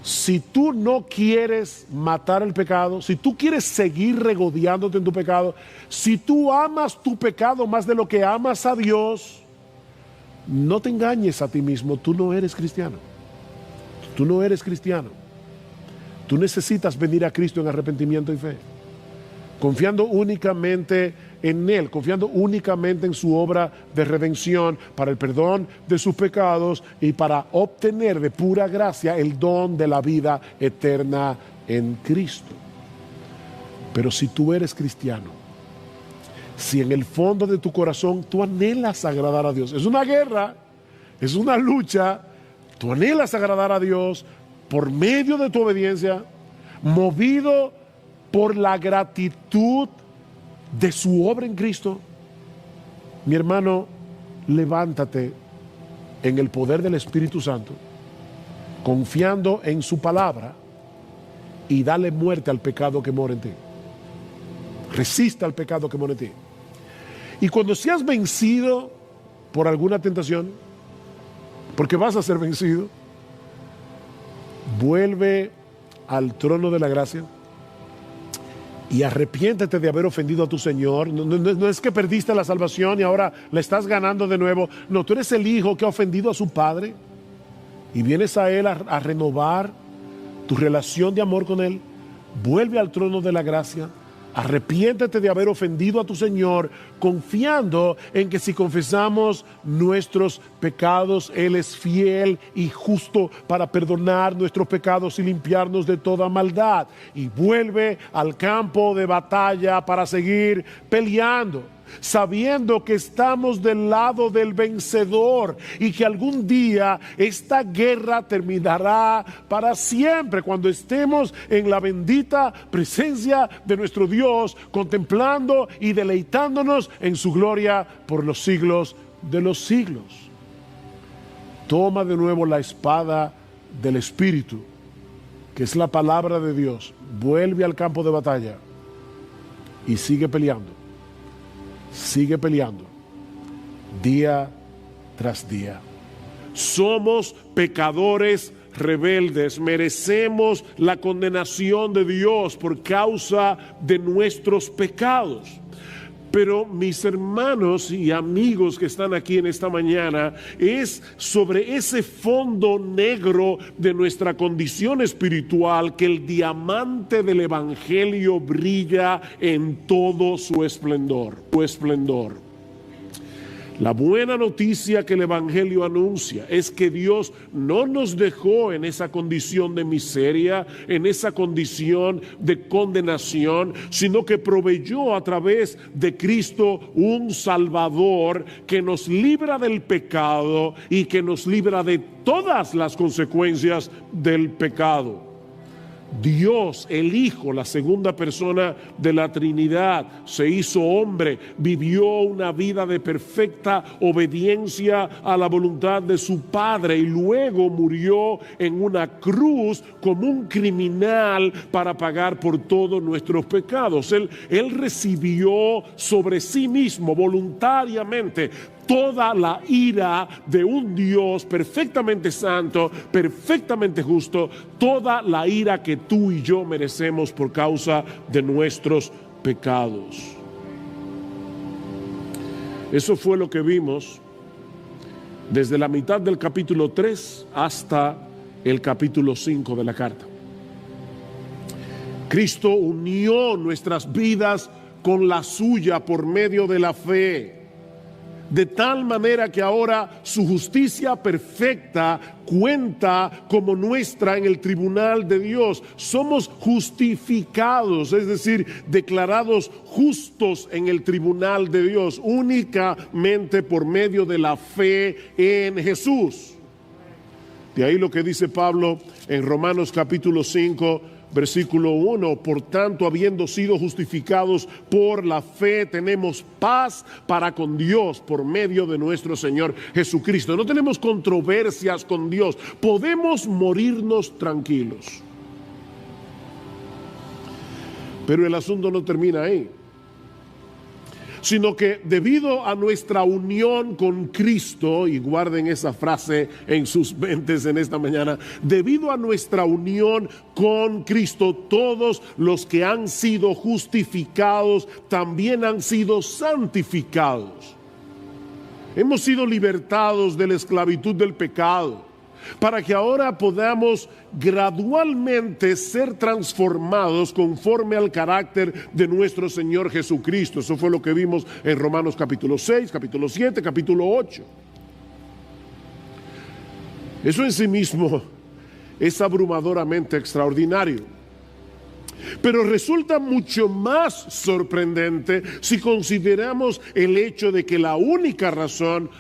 Si tú no quieres matar el pecado, si tú quieres seguir regodeándote en tu pecado, si tú amas tu pecado más de lo que amas a Dios, no te engañes a ti mismo, tú no eres cristiano. Tú no eres cristiano. Tú necesitas venir a Cristo en arrepentimiento y fe, confiando únicamente en Él, confiando únicamente en su obra de redención para el perdón de sus pecados y para obtener de pura gracia el don de la vida eterna en Cristo. Pero si tú eres cristiano, si en el fondo de tu corazón tú anhelas agradar a Dios, es una guerra, es una lucha, tú anhelas agradar a Dios por medio de tu obediencia, movido por la gratitud de su obra en Cristo, mi hermano, levántate en el poder del Espíritu Santo, confiando en su palabra, y dale muerte al pecado que mora en ti. Resista al pecado que mora en ti. Y cuando seas vencido por alguna tentación, porque vas a ser vencido, vuelve al trono de la gracia y arrepiéntete de haber ofendido a tu Señor. No es que perdiste la salvación y ahora la estás ganando de nuevo. No, tú eres el hijo que ha ofendido a su padre y vienes a Él a renovar tu relación de amor con Él. Vuelve al trono de la gracia, Arrepiéntete de haber ofendido a tu Señor, confiando en que si confesamos nuestros pecados, Él es fiel y justo para perdonar nuestros pecados y limpiarnos de toda maldad. Y vuelve al campo de batalla para seguir peleando, sabiendo que estamos del lado del vencedor y que algún día esta guerra terminará para siempre cuando estemos en la bendita presencia de nuestro Dios, contemplando y deleitándonos en su gloria por los siglos de los siglos. Toma de nuevo la espada del Espíritu, que es la palabra de Dios. Vuelve al campo de batalla y sigue peleando. Sigue peleando día tras día. Somos pecadores rebeldes, merecemos la condenación de Dios por causa de nuestros pecados. Pero mis hermanos y amigos que están aquí en esta mañana, es sobre ese fondo negro de nuestra condición espiritual que el diamante del Evangelio brilla en todo su esplendor. La buena noticia que el Evangelio anuncia es que Dios no nos dejó en esa condición de miseria, en esa condición de condenación, sino que proveyó a través de Cristo un Salvador que nos libra del pecado y que nos libra de todas las consecuencias del pecado. Dios, el Hijo, la segunda persona de la Trinidad, se hizo hombre, vivió una vida de perfecta obediencia a la voluntad de su Padre y luego murió en una cruz como un criminal para pagar por todos nuestros pecados. Él recibió sobre sí mismo voluntariamente toda la ira de un Dios perfectamente santo, perfectamente justo, toda la ira que tú y yo merecemos por causa de nuestros pecados. Eso fue lo que vimos desde la mitad del capítulo 3 hasta el capítulo 5 de la carta. Cristo unió nuestras vidas con la suya por medio de la fe, de tal manera que ahora su justicia perfecta cuenta como nuestra en el tribunal de Dios. Somos justificados, es decir, declarados justos en el tribunal de Dios, únicamente por medio de la fe en Jesús. De ahí lo que dice Pablo en Romanos capítulo 5, versículo 1, por tanto, habiendo sido justificados por la fe, tenemos paz para con Dios por medio de nuestro Señor Jesucristo. No tenemos controversias con Dios, podemos morirnos tranquilos. Pero el asunto no termina ahí, sino que debido a nuestra unión con Cristo, y guarden esa frase en sus mentes en esta mañana, debido a nuestra unión con Cristo, todos los que han sido justificados también han sido santificados. Hemos sido libertados de la esclavitud del pecado, para que ahora podamos gradualmente ser transformados conforme al carácter de nuestro Señor Jesucristo. Eso fue lo que vimos en Romanos capítulo 6, capítulo 7, capítulo 8. Eso en sí mismo es abrumadoramente extraordinario. Pero resulta mucho más sorprendente si consideramos el hecho de que la única razón,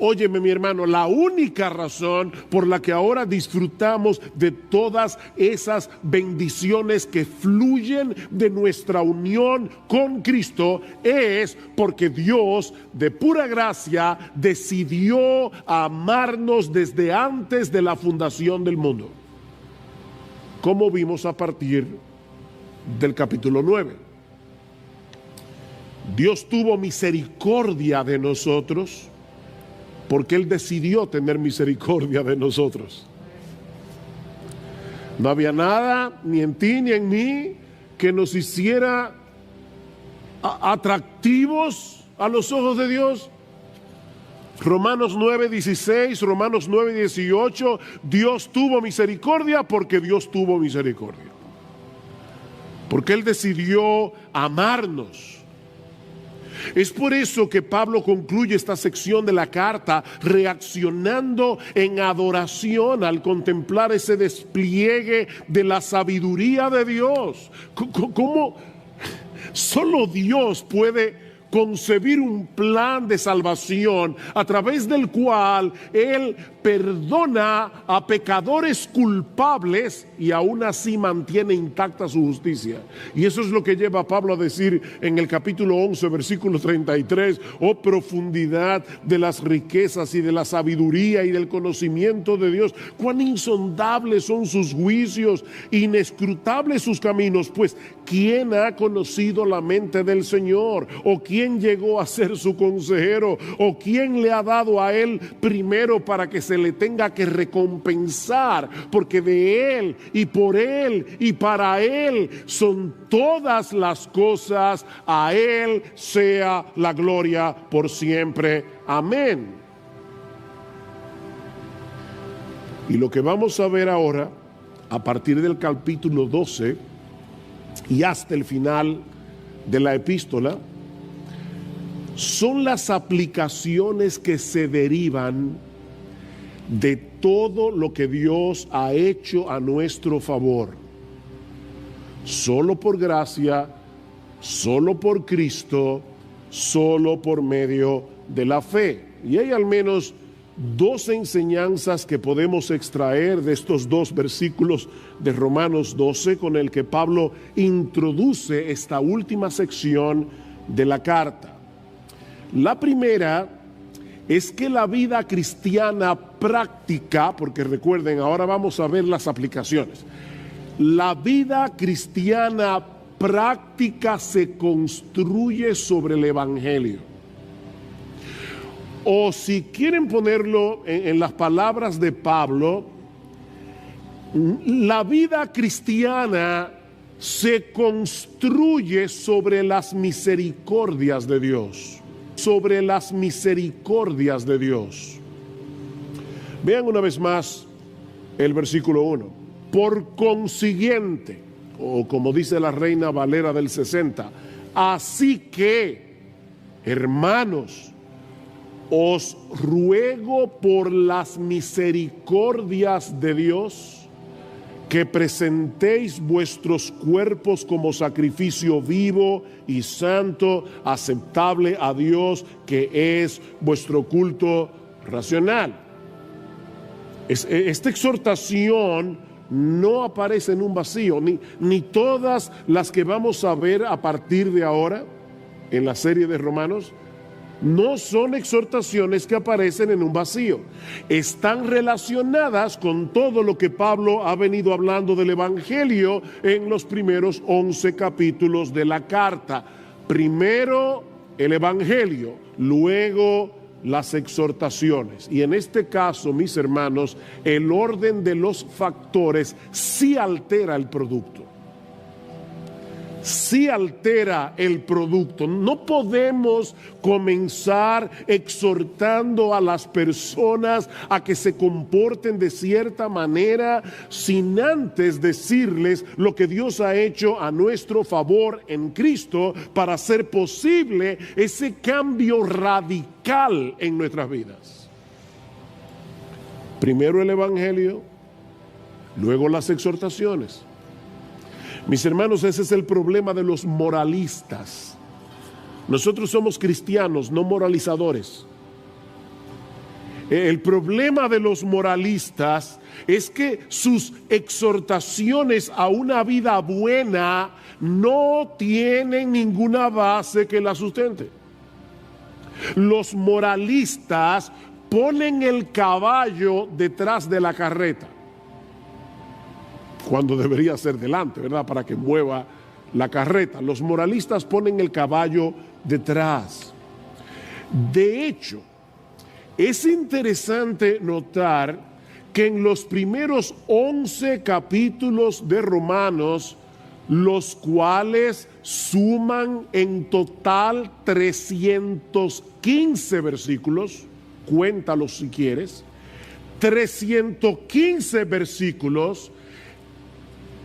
óyeme mi hermano, la única razón por la que ahora disfrutamos de todas esas bendiciones que fluyen de nuestra unión con Cristo es porque Dios de pura gracia decidió amarnos desde antes de la fundación del mundo, como vimos a partir del capítulo 9. Dios tuvo misericordia de nosotros porque Él decidió tener misericordia de nosotros. No había nada, ni en ti ni en mí, que nos hiciera atractivos a los ojos de Dios. Romanos 9:16, Romanos 9:18, Dios tuvo misericordia porque Dios tuvo misericordia. porque Él decidió amarnos. Es por eso que Pablo concluye esta sección de la carta reaccionando en adoración al contemplar ese despliegue de la sabiduría de Dios. ¿Cómo solo Dios puede concebir un plan de salvación a través del cual Él perdona a pecadores culpables y aún así mantiene intacta su justicia? Y eso es lo que lleva a Pablo a decir en el capítulo 11, versículo 33, oh profundidad de las riquezas y de la sabiduría y del conocimiento de Dios, cuán insondables son sus juicios, inescrutables sus caminos, pues ¿quién ha conocido la mente del Señor? ¿O quién llegó a ser su consejero? ¿O quién le ha dado a Él primero para que se le tenga que recompensar? Porque de Él y por Él y para Él son todas las cosas. A Él sea la gloria por siempre. Amén. Y lo que vamos a ver ahora, a partir del capítulo 12 y hasta el final de la epístola, son las aplicaciones que se derivan de todo lo que Dios ha hecho a nuestro favor. Solo por gracia, solo por Cristo, solo por medio de la fe. Y hay al menos dos enseñanzas que podemos extraer de estos dos versículos de Romanos 12 con el que Pablo introduce esta última sección de la carta. La primera es que la vida cristiana práctica, porque recuerden, ahora vamos a ver las aplicaciones. La vida cristiana práctica se construye sobre el Evangelio. O si quieren ponerlo en las palabras de Pablo, la vida cristiana se construye sobre las misericordias de Dios. Sobre las misericordias de Dios. Vean una vez más el versículo 1. Por consiguiente, o como dice la Reina Valera del 60, así que, hermanos, os ruego por las misericordias de Dios que presentéis vuestros cuerpos como sacrificio vivo y santo, aceptable a Dios, que es vuestro culto racional. Esta exhortación no aparece en un vacío, ni todas las que vamos a ver a partir de ahora en la serie de Romanos. No son exhortaciones que aparecen en un vacío. Están relacionadas con todo lo que Pablo ha venido hablando del Evangelio en los primeros 11 capítulos de la carta. Primero el Evangelio, luego las exhortaciones. Y en este caso, mis hermanos, el orden de los factores sí altera el producto. Sí altera el producto. No podemos comenzar exhortando a las personas a que se comporten de cierta manera sin antes decirles lo que Dios ha hecho a nuestro favor en Cristo para hacer posible ese cambio radical en nuestras vidas. Primero el Evangelio, luego las exhortaciones. Mis hermanos, ese es el problema de los moralistas. Nosotros somos cristianos, no moralizadores. El problema de los moralistas es que sus exhortaciones a una vida buena no tienen ninguna base que la sustente. Los moralistas ponen el caballo detrás de la carreta, cuando debería ser delante, ¿verdad? Para que mueva la carreta. Los moralistas ponen el caballo detrás. De hecho, es interesante notar que en los primeros 11 capítulos de Romanos, los cuales suman en total 315 versículos, cuéntalos si quieres, 315 versículos,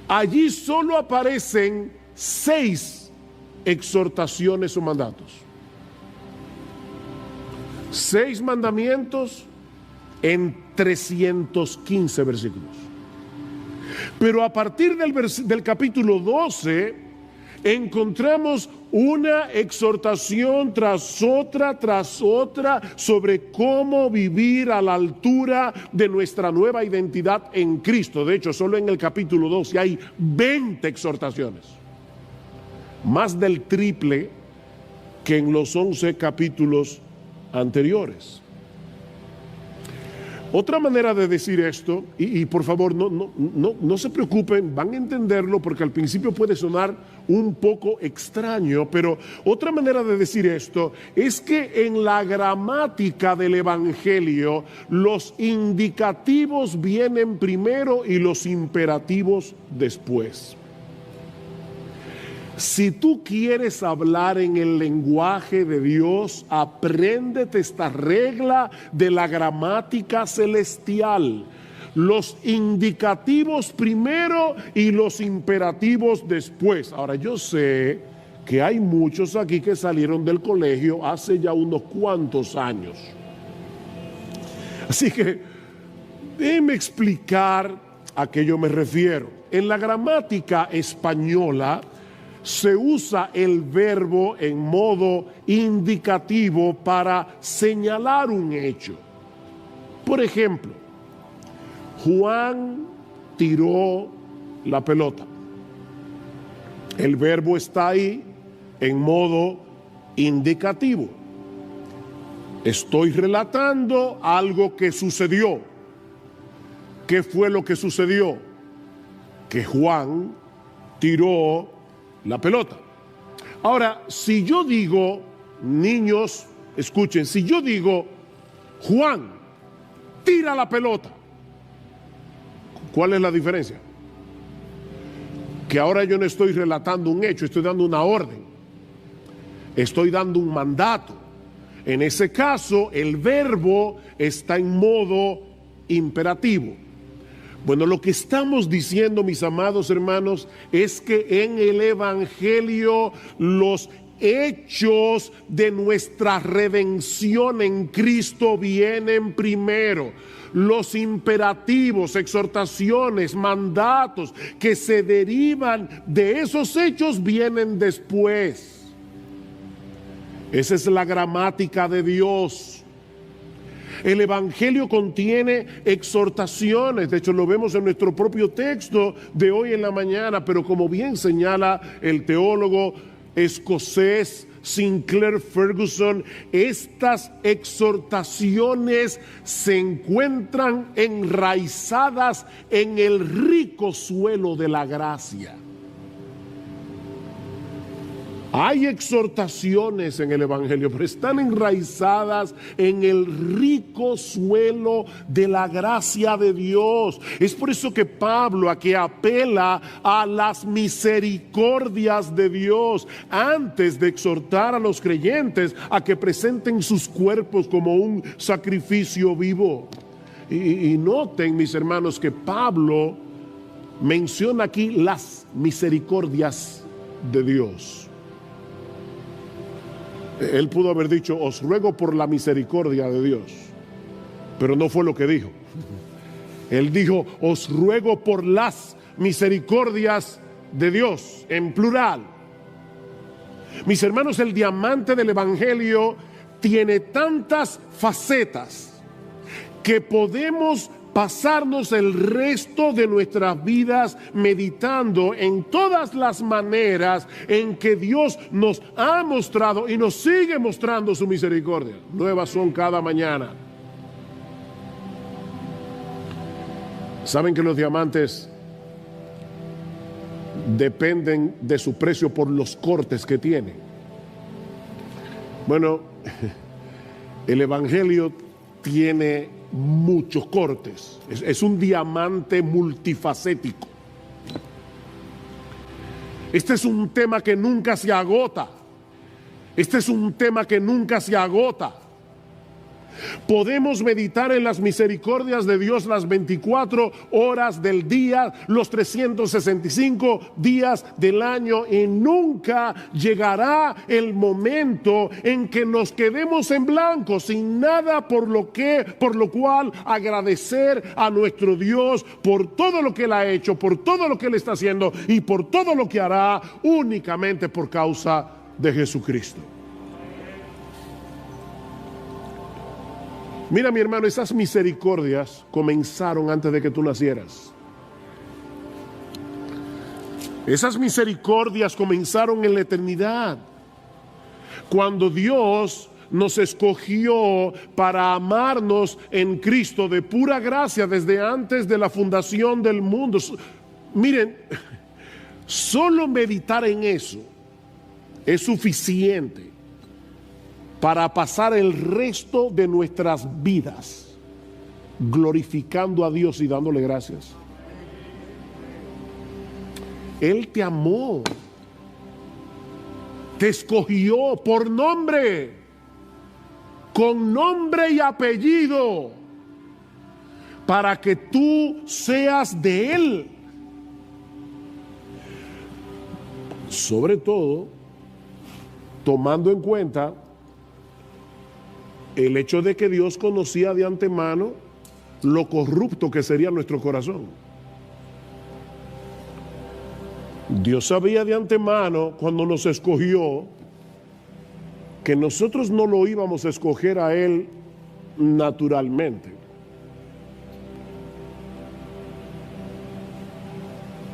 allí solo aparecen 6 exhortaciones o mandatos. 6 mandamientos en 315 versículos. Pero a partir del capítulo 12 encontramos una exhortación tras otra sobre cómo vivir a la altura de nuestra nueva identidad en Cristo. De hecho, solo en el capítulo 12 hay 20 exhortaciones, más del triple que en los 11 capítulos anteriores. Otra manera de decir esto, y por favor no se preocupen, van a entenderlo porque al principio puede sonar un poco extraño, pero otra manera de decir esto es que en la gramática del Evangelio los indicativos vienen primero y los imperativos después. Si tú quieres hablar en el lenguaje de Dios, apréndete esta regla de la gramática celestial. Los indicativos primero y los imperativos después. Ahora, yo sé que hay muchos aquí que salieron del colegio hace ya unos cuantos años. Así que déjenme explicar a qué yo me refiero. En la gramática española se usa el verbo en modo indicativo para señalar un hecho. Por ejemplo, Juan tiró la pelota. El verbo está ahí en modo indicativo. Estoy relatando algo que sucedió. ¿Qué fue lo que sucedió? Que Juan tiró la pelota. Ahora, si yo digo, niños, escuchen, si yo digo, Juan, tira la pelota, ¿cuál es la diferencia? Que ahora yo no estoy relatando un hecho, estoy dando una orden, estoy dando un mandato. En ese caso, el verbo está en modo imperativo. Bueno, lo que estamos diciendo, mis amados hermanos, es que en el Evangelio los hechos de nuestra redención en Cristo vienen primero. Los imperativos, exhortaciones, mandatos que se derivan de esos hechos vienen después. Esa es la gramática de Dios. El Evangelio contiene exhortaciones, de hecho lo vemos en nuestro propio texto de hoy en la mañana, pero como bien señala el teólogo escocés Sinclair Ferguson, estas exhortaciones se encuentran enraizadas en el rico suelo de la gracia. Hay exhortaciones en el Evangelio, pero están enraizadas en el rico suelo de la gracia de Dios. Es por eso que Pablo aquí apela a las misericordias de Dios antes de exhortar a los creyentes a que presenten sus cuerpos como un sacrificio vivo. Y noten, mis hermanos, que Pablo menciona aquí las misericordias de Dios. Él pudo haber dicho, os ruego por la misericordia de Dios, pero no fue lo que dijo. Él dijo, os ruego por las misericordias de Dios, en plural. Mis hermanos, el diamante del Evangelio tiene tantas facetas que podemos pasarnos el resto de nuestras vidas meditando en todas las maneras en que Dios nos ha mostrado y nos sigue mostrando su misericordia. Nuevas son cada mañana. ¿Saben que los diamantes dependen de su precio por los cortes que tienen? Bueno, el Evangelio tiene muchos cortes. Es un diamante multifacético. Este es un tema que nunca se agota. Este es un tema que nunca se agota. Podemos meditar en las misericordias de Dios las 24 horas del día, los 365 días del año, y nunca llegará el momento en que nos quedemos en blanco, sin nada por lo cual agradecer a nuestro Dios por todo lo que Él ha hecho, por todo lo que Él está haciendo y por todo lo que hará, únicamente por causa de Jesucristo. Mira, mi hermano, esas misericordias comenzaron antes de que tú nacieras. Esas misericordias comenzaron en la eternidad, cuando Dios nos escogió para amarnos en Cristo de pura gracia desde antes de la fundación del mundo. Miren, solo meditar en eso es suficiente para pasar el resto de nuestras vidas glorificando a Dios y dándole gracias. Él te amó, te escogió por nombre, con nombre y apellido, para que tú seas de Él. Sobre todo, tomando en cuenta el hecho de que Dios conocía de antemano lo corrupto que sería nuestro corazón. Dios sabía de antemano, cuando nos escogió, que nosotros no lo íbamos a escoger a Él naturalmente.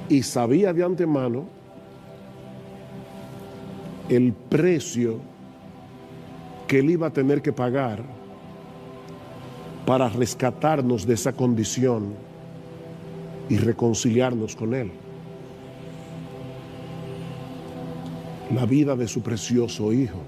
Y sabía de antemano el precio que Él iba a tener que pagar para rescatarnos de esa condición y reconciliarnos con Él. La vida de su precioso Hijo.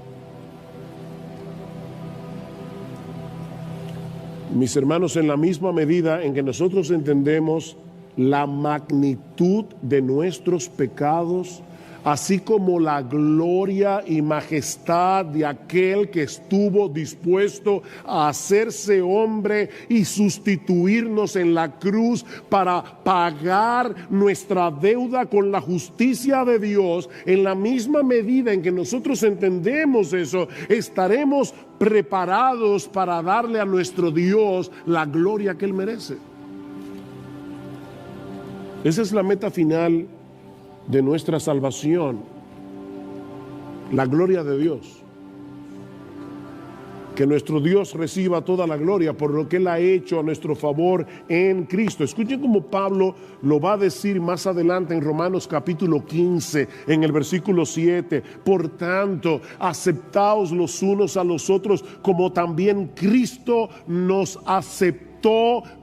Mis hermanos, en la misma medida en que nosotros entendemos la magnitud de nuestros pecados, así como la gloria y majestad de aquel que estuvo dispuesto a hacerse hombre y sustituirnos en la cruz para pagar nuestra deuda con la justicia de Dios, en la misma medida en que nosotros entendemos eso, estaremos preparados para darle a nuestro Dios la gloria que Él merece. Esa es la meta final de nuestra salvación, la gloria de Dios. Que nuestro Dios reciba toda la gloria por lo que Él ha hecho a nuestro favor en Cristo. Escuchen cómo Pablo lo va a decir más adelante en Romanos capítulo 15, en el versículo 7. Por tanto, aceptaos los unos a los otros, como también Cristo nos aceptó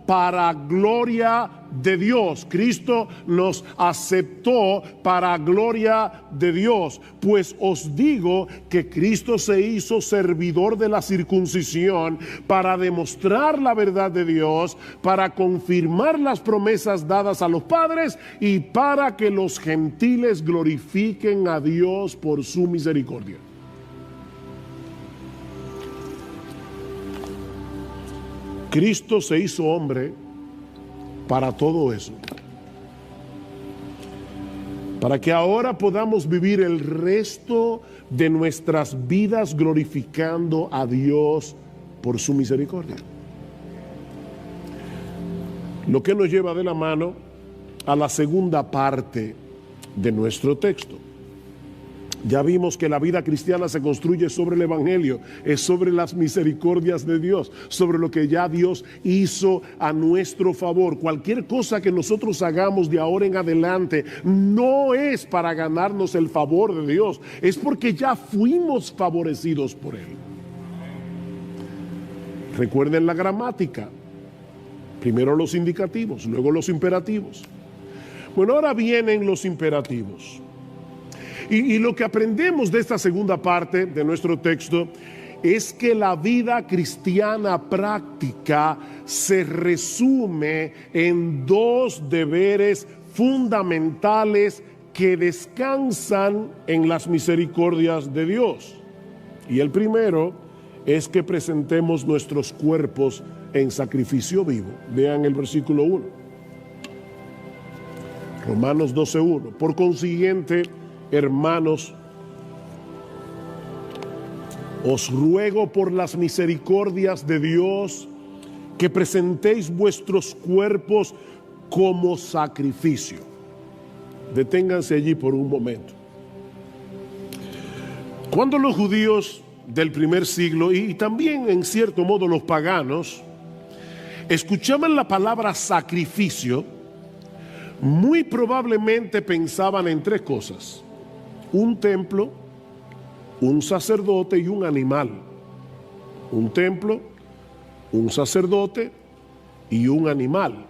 para gloria de Dios. Cristo nos aceptó para gloria de Dios. Pues os digo que Cristo se hizo servidor de la circuncisión para demostrar la verdad de Dios, para confirmar las promesas dadas a los padres y para que los gentiles glorifiquen a Dios por su misericordia. Cristo se hizo hombre para todo eso, para que ahora podamos vivir el resto de nuestras vidas glorificando a Dios por su misericordia. Lo que nos lleva de la mano a la segunda parte de nuestro texto. Ya vimos que la vida cristiana se construye sobre el Evangelio, es sobre las misericordias de Dios, sobre lo que ya Dios hizo a nuestro favor. Cualquier cosa que nosotros hagamos de ahora en adelante no es para ganarnos el favor de Dios, es porque ya fuimos favorecidos por Él. Recuerden la gramática, primero los indicativos, luego los imperativos. Bueno, ahora vienen los imperativos. Y lo que aprendemos de esta segunda parte de nuestro texto es que la vida cristiana práctica se resume en dos deberes fundamentales que descansan en las misericordias de Dios. Y el primero es que presentemos nuestros cuerpos en sacrificio vivo. Vean el versículo 1. Romanos 12:1. Por consiguiente, hermanos, os ruego por las misericordias de Dios que presentéis vuestros cuerpos como sacrificio. Deténganse allí por un momento. Cuando los judíos del primer siglo, y también en cierto modo los paganos, escuchaban la palabra sacrificio, muy probablemente pensaban en tres cosas: un templo, un sacerdote y un animal. Un templo, un sacerdote y un animal.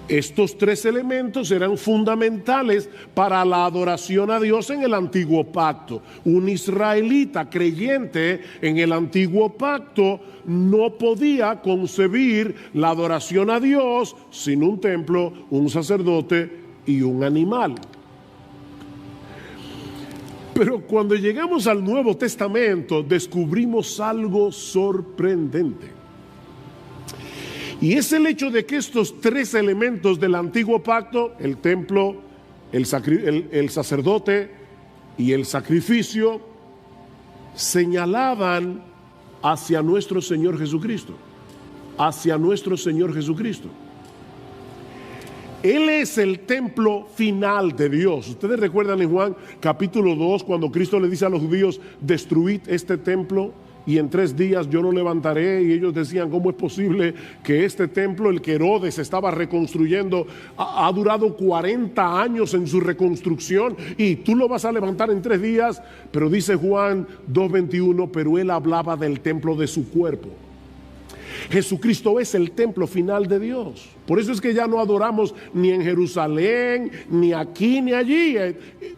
Estos tres elementos eran fundamentales para la adoración a Dios en el antiguo pacto. Un israelita creyente en el antiguo pacto no podía concebir la adoración a Dios sin un templo, un sacerdote y un animal. Pero cuando llegamos al Nuevo Testamento descubrimos algo sorprendente. Y es el hecho de que estos tres elementos del antiguo pacto, el templo, el sacerdote y el sacrificio, señalaban hacia nuestro Señor Jesucristo. Hacia nuestro Señor Jesucristo. Él es el templo final de Dios. Ustedes recuerdan en Juan capítulo 2 cuando Cristo le dice a los judíos: destruid este templo y en 3 días yo lo levantaré. Y ellos decían: ¿cómo es posible que este templo, el que Herodes estaba reconstruyendo, ha durado 40 años en su reconstrucción y tú lo vas a levantar en 3 días? Pero dice Juan 2:21, pero él hablaba del templo de su cuerpo. Jesucristo es el templo final de Dios. Por eso es que ya no adoramos ni en Jerusalén, ni aquí, ni allí.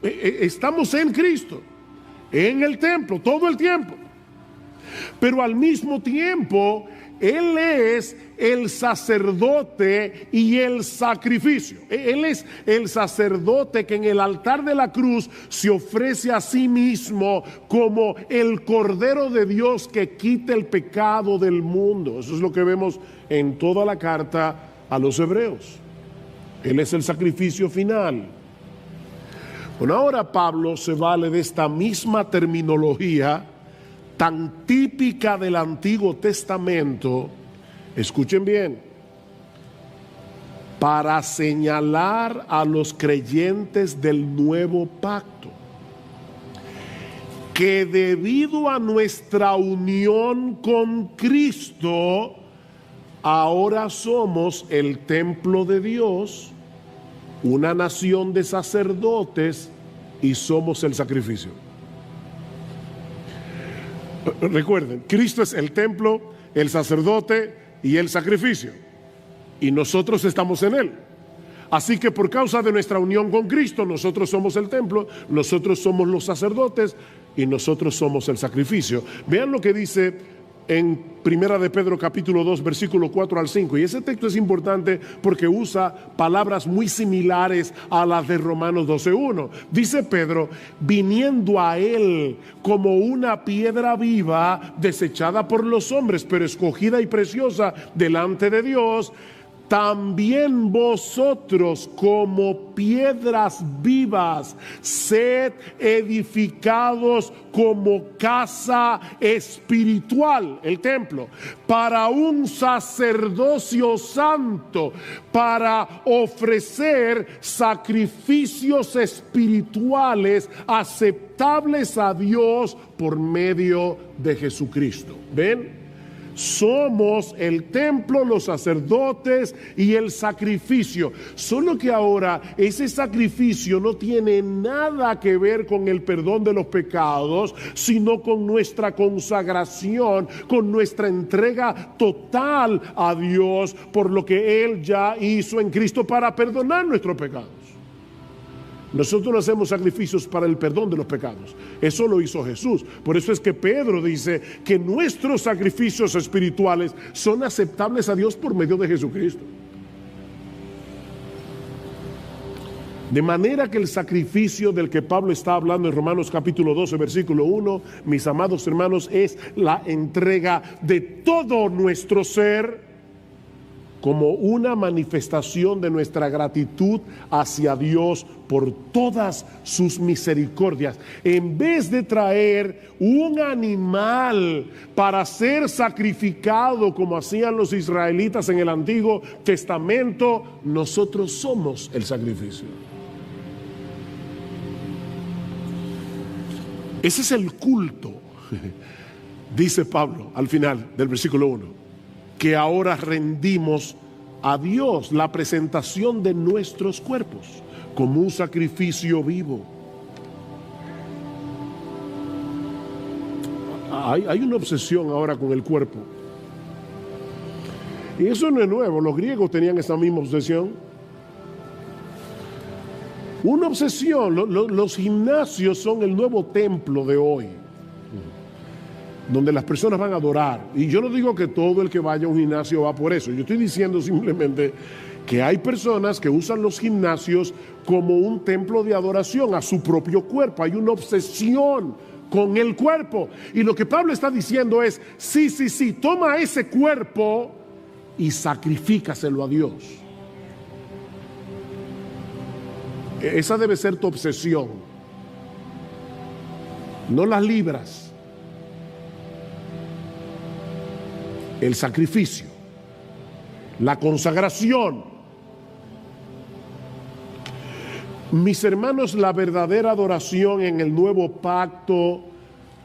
Estamos en Cristo, en el templo, todo el tiempo. Pero al mismo tiempo, Él es el sacerdote y el sacrificio. Él es el sacerdote que en el altar de la cruz se ofrece a sí mismo como el Cordero de Dios que quita el pecado del mundo. Eso es lo que vemos en toda la carta a los hebreos. Él es el sacrificio final. Bueno, ahora Pablo se vale de esta misma terminología tan típica del Antiguo Testamento, escuchen bien, para señalar a los creyentes del nuevo pacto que debido a nuestra unión con Cristo, ahora somos el templo de Dios, una nación de sacerdotes y somos el sacrificio. Recuerden, Cristo es el templo, el sacerdote y el sacrificio. Y nosotros estamos en Él. Así que por causa de nuestra unión con Cristo, nosotros somos el templo, nosotros somos los sacerdotes y nosotros somos el sacrificio. Vean lo que dice en Primera de Pedro capítulo 2 versículo 4 al 5. Y ese texto es importante porque usa palabras muy similares a las de Romanos 12:1. Dice Pedro: viniendo a Él como una piedra viva, desechada por los hombres, pero escogida y preciosa delante de Dios, también vosotros como piedras vivas sed edificados como casa espiritual, el templo, para un sacerdocio santo, para ofrecer sacrificios espirituales aceptables a Dios por medio de Jesucristo. ¿Ven? Somos el templo, los sacerdotes y el sacrificio. Solo que ahora ese sacrificio no tiene nada que ver con el perdón de los pecados, sino con nuestra consagración, con nuestra entrega total a Dios por lo que Él ya hizo en Cristo para perdonar nuestros pecados. Nosotros no hacemos sacrificios para el perdón de los pecados. Eso lo hizo Jesús. Por eso es que Pedro dice que nuestros sacrificios espirituales son aceptables a Dios por medio de Jesucristo. De manera que el sacrificio del que Pablo está hablando en Romanos capítulo 12, versículo 1, mis amados hermanos, es la entrega de todo nuestro ser como una manifestación de nuestra gratitud hacia Dios por todas sus misericordias. En vez de traer un animal para ser sacrificado como hacían los israelitas en el Antiguo Testamento, nosotros somos el sacrificio. Ese es el culto, dice Pablo al final del versículo 1, que ahora rendimos a Dios, la presentación de nuestros cuerpos como un sacrificio vivo. Hay una obsesión ahora con el cuerpo. Y eso no es nuevo, los griegos tenían esa misma obsesión. Una obsesión, los gimnasios son el nuevo templo de hoy, donde las personas van a adorar. Y yo no digo que todo el que vaya a un gimnasio va por eso. Yo estoy diciendo simplemente que hay personas que usan los gimnasios como un templo de adoración a su propio cuerpo. Hay una obsesión con el cuerpo. Y lo que Pablo está diciendo es, sí, toma ese cuerpo y sacrifícaselo a Dios. Esa debe ser tu obsesión. No las libras. El sacrificio, la consagración. Mis hermanos, la verdadera adoración en el nuevo pacto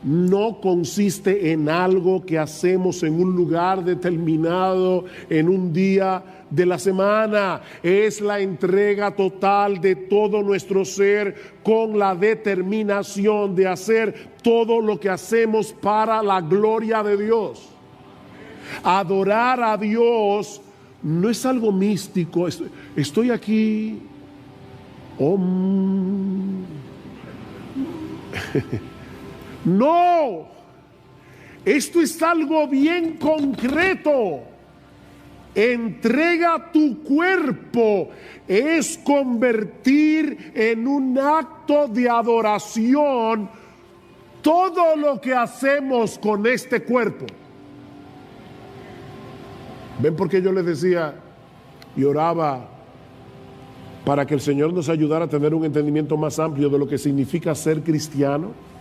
no consiste en algo que hacemos en un lugar determinado, en un día de la semana. Es la entrega total de todo nuestro ser con la determinación de hacer todo lo que hacemos para la gloria de Dios. Adorar a Dios no es algo místico. Estoy aquí. No, esto es algo bien concreto. Entrega tu cuerpo es convertir en un acto de adoración todo lo que hacemos con este cuerpo. ¿Ven por qué yo les decía y oraba para que el Señor nos ayudara a tener un entendimiento más amplio de lo que significa ser cristiano?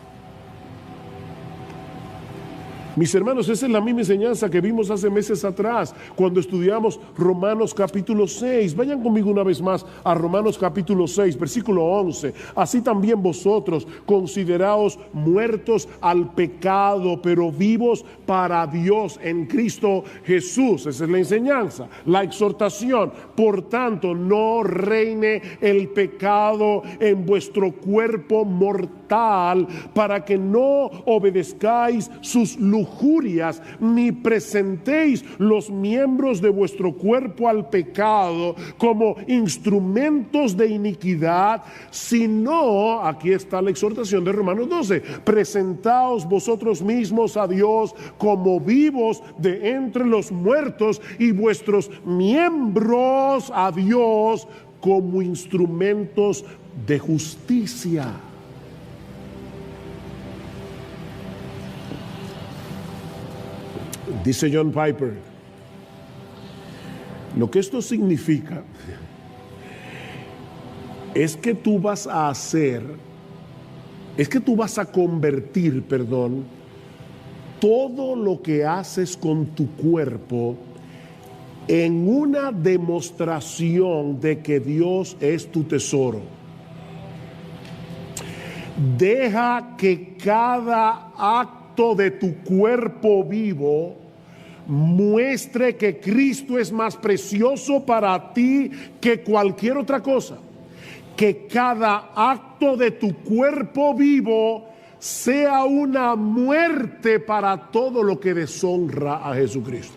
Mis hermanos, esa es la misma enseñanza que vimos hace meses atrás cuando estudiamos Romanos capítulo 6. Vayan conmigo una vez más a Romanos capítulo 6, versículo 11. Así también vosotros consideraos muertos al pecado, pero vivos para Dios en Cristo Jesús. Esa es la enseñanza, la exhortación. Por tanto, no reine el pecado en vuestro cuerpo mortal, para que no obedezcáis sus lujurias, ni presentéis los miembros de vuestro cuerpo al pecado como instrumentos de iniquidad, sino, aquí está la exhortación de Romanos 12, presentaos vosotros mismos a Dios como vivos de entre los muertos y vuestros miembros a Dios como instrumentos de justicia. Dice John Piper, lo que esto significa es que tú vas a convertir, todo lo que haces con tu cuerpo en una demostración de que Dios es tu tesoro. Deja que cada acto de tu cuerpo vivo muestre que Cristo es más precioso para ti que cualquier otra cosa. Que cada acto de tu cuerpo vivo sea una muerte para todo lo que deshonra a Jesucristo.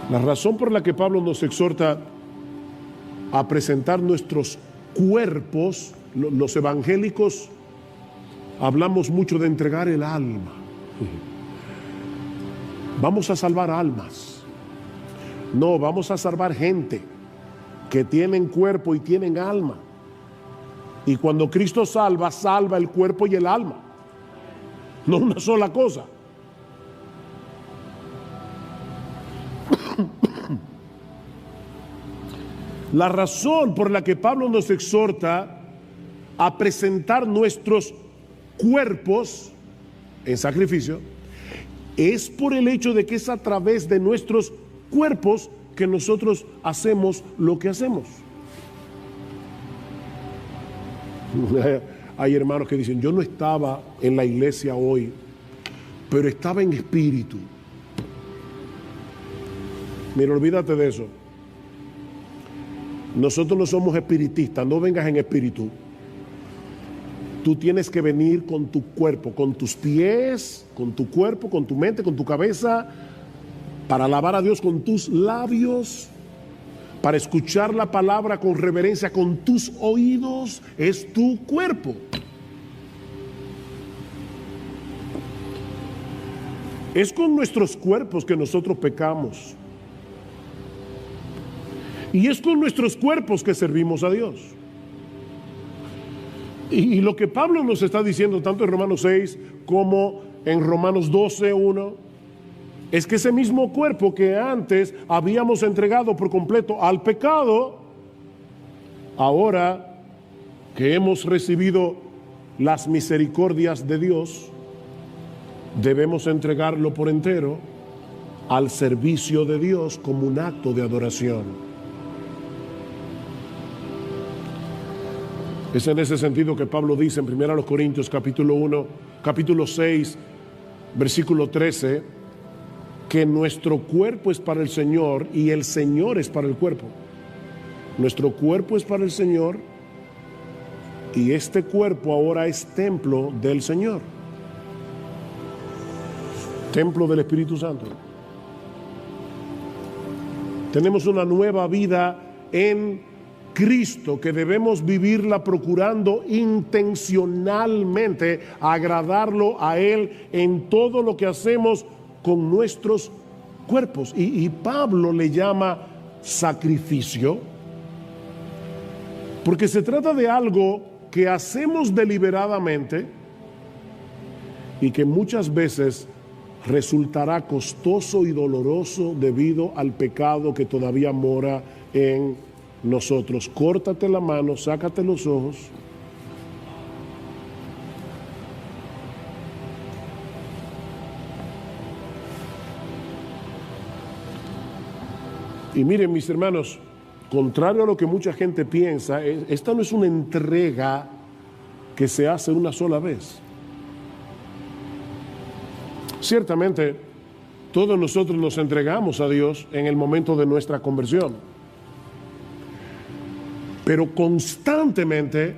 La razón por la que Pablo nos exhorta a presentar nuestros cuerpos, los evangélicos hablamos mucho de entregar el alma. Vamos a salvar almas. No, vamos a salvar gente que tienen cuerpo y tienen alma. Y cuando Cristo salva, salva el cuerpo y el alma. No una sola cosa. La razón por la que Pablo nos exhorta a presentar nuestros cuerpos en sacrificio es por el hecho de que es a través de nuestros cuerpos que nosotros hacemos lo que hacemos. Hay hermanos que dicen, yo no estaba en la iglesia hoy, pero estaba en espíritu. Mira, olvídate de eso. Nosotros no somos espiritistas, no vengas en espíritu. Tú tienes que venir con tu cuerpo, con tus pies, con tu cuerpo, con tu mente, con tu cabeza, para alabar a Dios con tus labios, para escuchar la palabra con reverencia con tus oídos. Es tu cuerpo. Es con nuestros cuerpos que nosotros pecamos. Y es con nuestros cuerpos que servimos a Dios. Y lo que Pablo nos está diciendo tanto en Romanos 6 como en Romanos 12:1 es que ese mismo cuerpo que antes habíamos entregado por completo al pecado, ahora que hemos recibido las misericordias de Dios, debemos entregarlo por entero al servicio de Dios como un acto de adoración. Es en ese sentido que Pablo dice en 1 Corintios capítulo 6, versículo 13, que nuestro cuerpo es para el Señor y el Señor es para el cuerpo. Nuestro cuerpo es para el Señor y este cuerpo ahora es templo del Señor. Templo del Espíritu Santo. Tenemos una nueva vida en Cristo que debemos vivirla procurando intencionalmente agradarlo a Él en todo lo que hacemos con nuestros cuerpos. Y Pablo le llama sacrificio porque se trata de algo que hacemos deliberadamente y que muchas veces resultará costoso y doloroso debido al pecado que todavía mora en nosotros. Córtate la mano, sácate los ojos. Y miren, mis hermanos, contrario a lo que mucha gente piensa, esta no es una entrega que se hace una sola vez. Ciertamente, todos nosotros nos entregamos a Dios en el momento de nuestra conversión, pero constantemente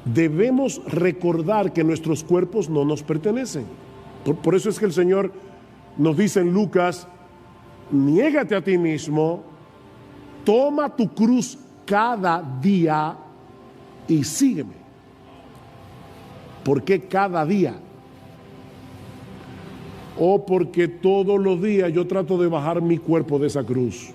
debemos recordar que nuestros cuerpos no nos pertenecen. Por eso es que el Señor nos dice en Lucas: niégate a ti mismo, toma tu cruz cada día y sígueme. ¿Por qué cada día? O porque todos los días yo trato de bajar mi cuerpo de esa cruz.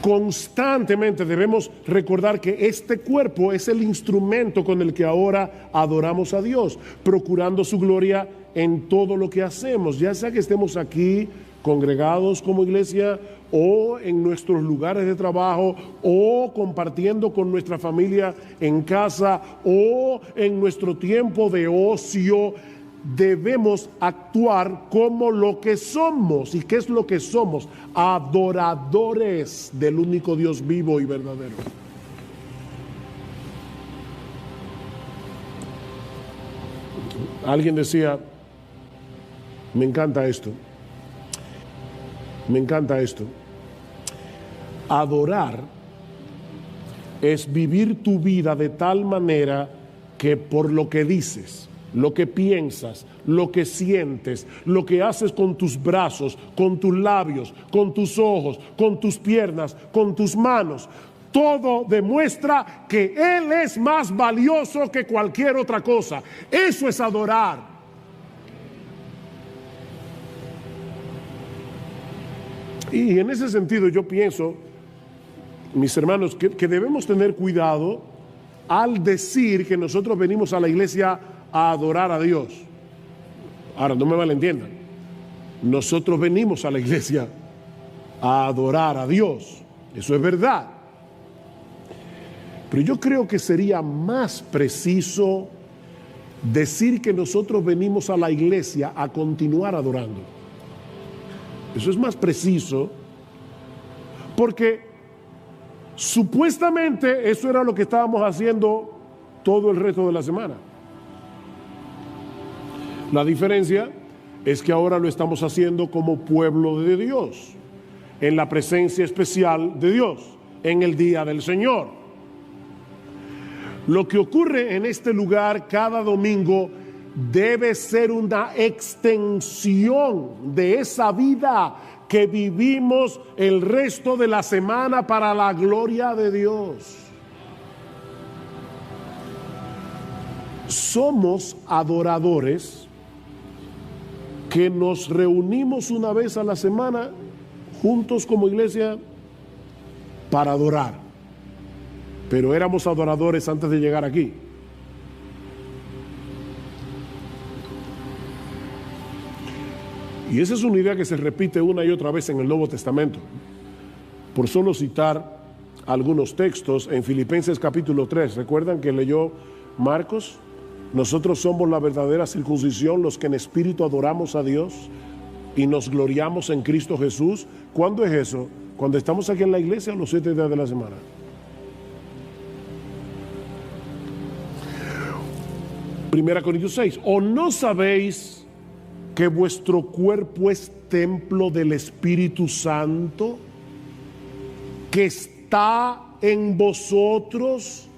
Constantemente debemos recordar que este cuerpo es el instrumento con el que ahora adoramos a Dios, procurando su gloria en todo lo que hacemos, ya sea que estemos aquí congregados como iglesia o en nuestros lugares de trabajo o compartiendo con nuestra familia en casa o en nuestro tiempo de ocio. Debemos actuar como lo que somos. ¿Y qué es lo que somos? Adoradores del único Dios vivo y verdadero. Alguien decía, me encanta esto. Me encanta esto. Adorar es vivir tu vida de tal manera que por lo que dices, lo que piensas, lo que sientes, lo que haces con tus brazos, con tus labios, con tus ojos, con tus piernas, con tus manos, todo demuestra que Él es más valioso que cualquier otra cosa. Eso es adorar. Y en ese sentido yo pienso, mis hermanos, que debemos tener cuidado al decir que nosotros venimos a la iglesia a adorar a Dios. Ahora, no me malentiendan. Nosotros venimos a la iglesia a adorar a Dios. Eso es verdad. Pero yo creo que sería más preciso decir que nosotros venimos a la iglesia a continuar adorando. Eso es más preciso, porque supuestamente eso era lo que estábamos haciendo todo el resto de la semana. La diferencia es que ahora lo estamos haciendo como pueblo de Dios, en la presencia especial de Dios, en el día del Señor. Lo que ocurre en este lugar cada domingo debe ser una extensión de esa vida que vivimos el resto de la semana para la gloria de Dios. Somos adoradores que nos reunimos una vez a la semana juntos como iglesia para adorar. Pero éramos adoradores antes de llegar aquí. Y esa es una idea que se repite una y otra vez en el Nuevo Testamento. Por solo citar algunos textos en Filipenses capítulo 3. ¿Recuerdan que leyó Marcos? Nosotros somos la verdadera circuncisión, los que en espíritu adoramos a Dios y nos gloriamos en Cristo Jesús. ¿Cuándo es eso? Cuando estamos aquí en la iglesia, los 7 días de la semana. Primera Corintios 6. ¿O no sabéis que vuestro cuerpo es templo del Espíritu Santo, que está en vosotros,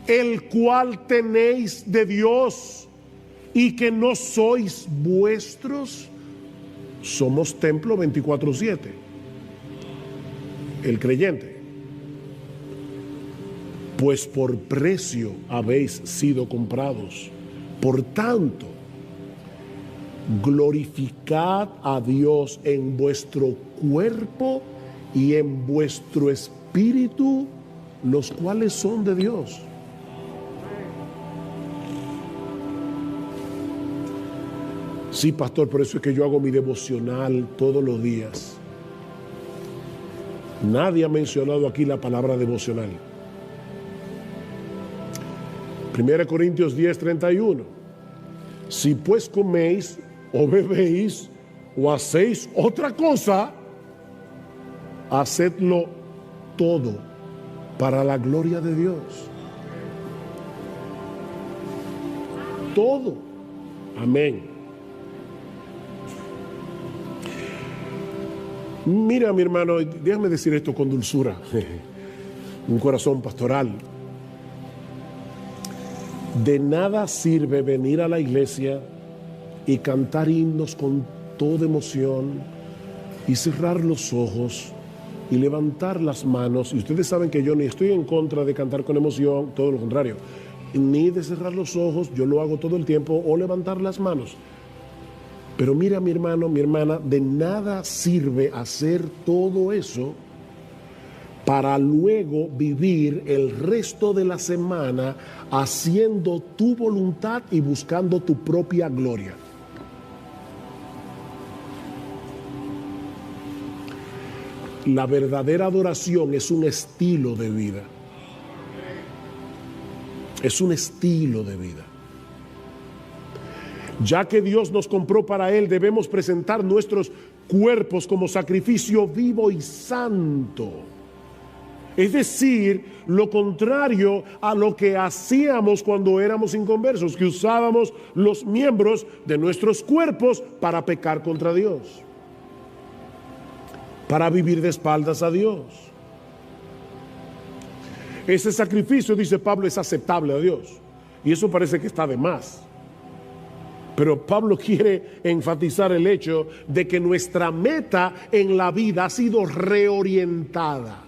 el cual tenéis de Dios, y que no sois vuestros? Somos templo 24/7, el creyente. Pues por precio habéis sido comprados. Por tanto, glorificad a Dios en vuestro cuerpo y en vuestro espíritu, los cuales son de Dios. Sí, pastor, por eso es que yo hago mi devocional todos los días. Nadie ha mencionado aquí la palabra devocional. 1 Corintios 10:31. Si pues coméis o bebéis o hacéis otra cosa, hacedlo todo para la gloria de Dios. Todo. Amén. Mira, mi hermano, déjame decir esto con dulzura, un corazón pastoral. De nada sirve venir a la iglesia y cantar himnos con toda emoción y cerrar los ojos y levantar las manos. Y ustedes saben que yo ni estoy en contra de cantar con emoción, todo lo contrario, ni de cerrar los ojos, yo lo hago todo el tiempo, o levantar las manos. Pero mira, mi hermano, mi hermana, de nada sirve hacer todo eso para luego vivir el resto de la semana haciendo tu voluntad y buscando tu propia gloria. La verdadera adoración es un estilo de vida. Es un estilo de vida. Ya que Dios nos compró para Él, debemos presentar nuestros cuerpos como sacrificio vivo y santo. Es decir, lo contrario a lo que hacíamos cuando éramos inconversos, que usábamos los miembros de nuestros cuerpos para pecar contra Dios, para vivir de espaldas a Dios. Ese sacrificio, dice Pablo, es aceptable a Dios. Y eso parece que está de más. Pero Pablo quiere enfatizar el hecho de que nuestra meta en la vida ha sido reorientada.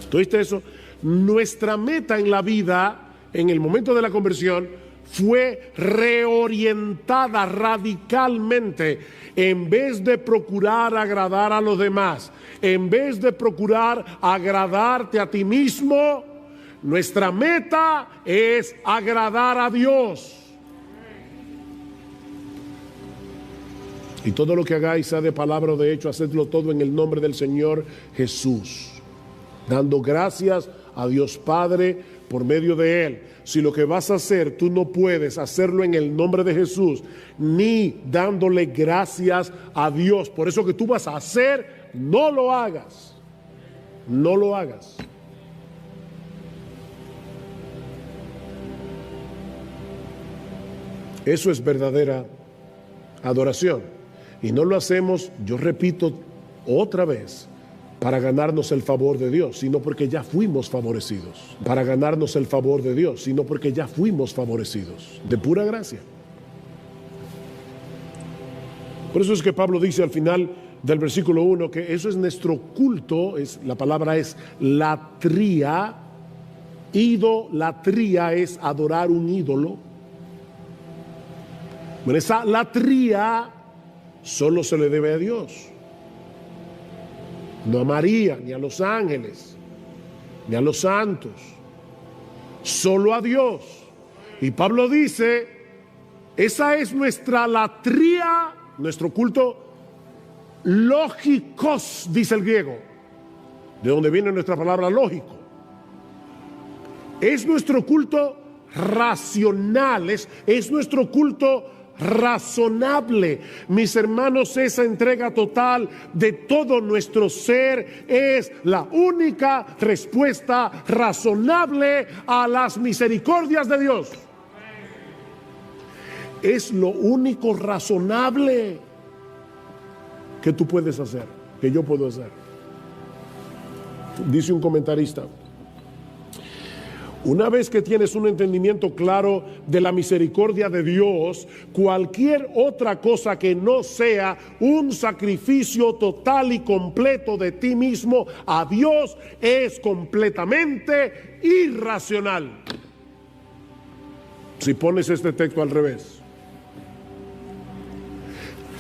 ¿Tú viste eso? Nuestra meta en la vida, en el momento de la conversión, fue reorientada radicalmente. En vez de procurar agradar a los demás, en vez de procurar agradarte a ti mismo, nuestra meta es agradar a Dios. Y todo lo que hagáis, sea de palabra o de hecho, hacedlo todo en el nombre del Señor Jesús, dando gracias a Dios Padre por medio de Él. Si lo que vas a hacer, tú no puedes hacerlo en el nombre de Jesús, ni dándole gracias a Dios por eso que tú vas a hacer, no lo hagas. No lo hagas. Eso es verdadera adoración. Y no lo hacemos, yo repito otra vez, para ganarnos el favor de Dios, sino porque ya fuimos favorecidos. Para ganarnos el favor de Dios, sino porque ya fuimos favorecidos, de pura gracia. Por eso es que Pablo dice al final del versículo 1 que eso es nuestro culto, la palabra es latría. Idolatría es adorar un ídolo. Bueno, esa latría solo se le debe a Dios. No a María, ni a los ángeles, ni a los santos. Solo a Dios. Y Pablo dice, esa es nuestra latría, nuestro culto lógicos, dice el griego, de donde viene nuestra palabra lógico. Es nuestro culto racional, es nuestro culto razonable. Mis hermanos, esa entrega total de todo nuestro ser es la única respuesta razonable a las misericordias de Dios. Es lo único razonable que tú puedes hacer, que yo puedo hacer. Dice un comentarista: una vez que tienes un entendimiento claro de la misericordia de Dios, cualquier otra cosa que no sea un sacrificio total y completo de ti mismo a Dios es completamente irracional. Si pones este texto al revés,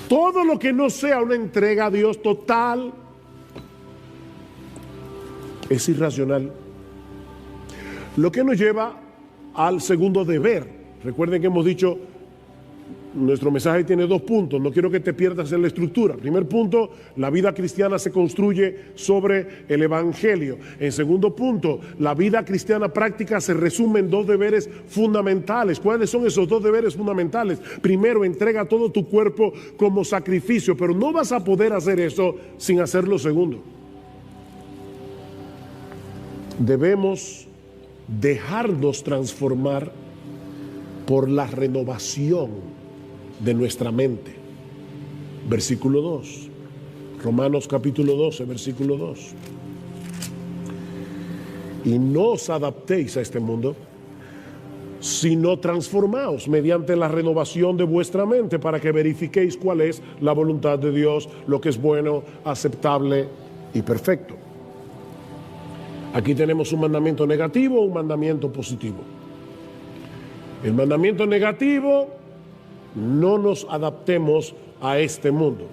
todo lo que no sea una entrega a Dios total es irracional. Lo que nos lleva al segundo deber. Recuerden que hemos dicho, nuestro mensaje tiene 2 puntos, no quiero que te pierdas en la estructura. Primer punto, la vida cristiana se construye sobre el Evangelio. En segundo punto, la vida cristiana práctica se resume en 2 deberes fundamentales. ¿Cuáles son esos 2 deberes fundamentales? Primero, entrega todo tu cuerpo como sacrificio, pero no vas a poder hacer eso sin hacer lo segundo. Debemos dejarnos transformar por la renovación de nuestra mente. Versículo 2, Romanos capítulo 12, versículo 2. Y no os adaptéis a este mundo, sino transformaos mediante la renovación de vuestra mente, para que verifiquéis cuál es la voluntad de Dios, lo que es bueno, aceptable y perfecto. Aquí tenemos un mandamiento negativo, un mandamiento positivo. El mandamiento negativo: no nos adaptemos a este mundo.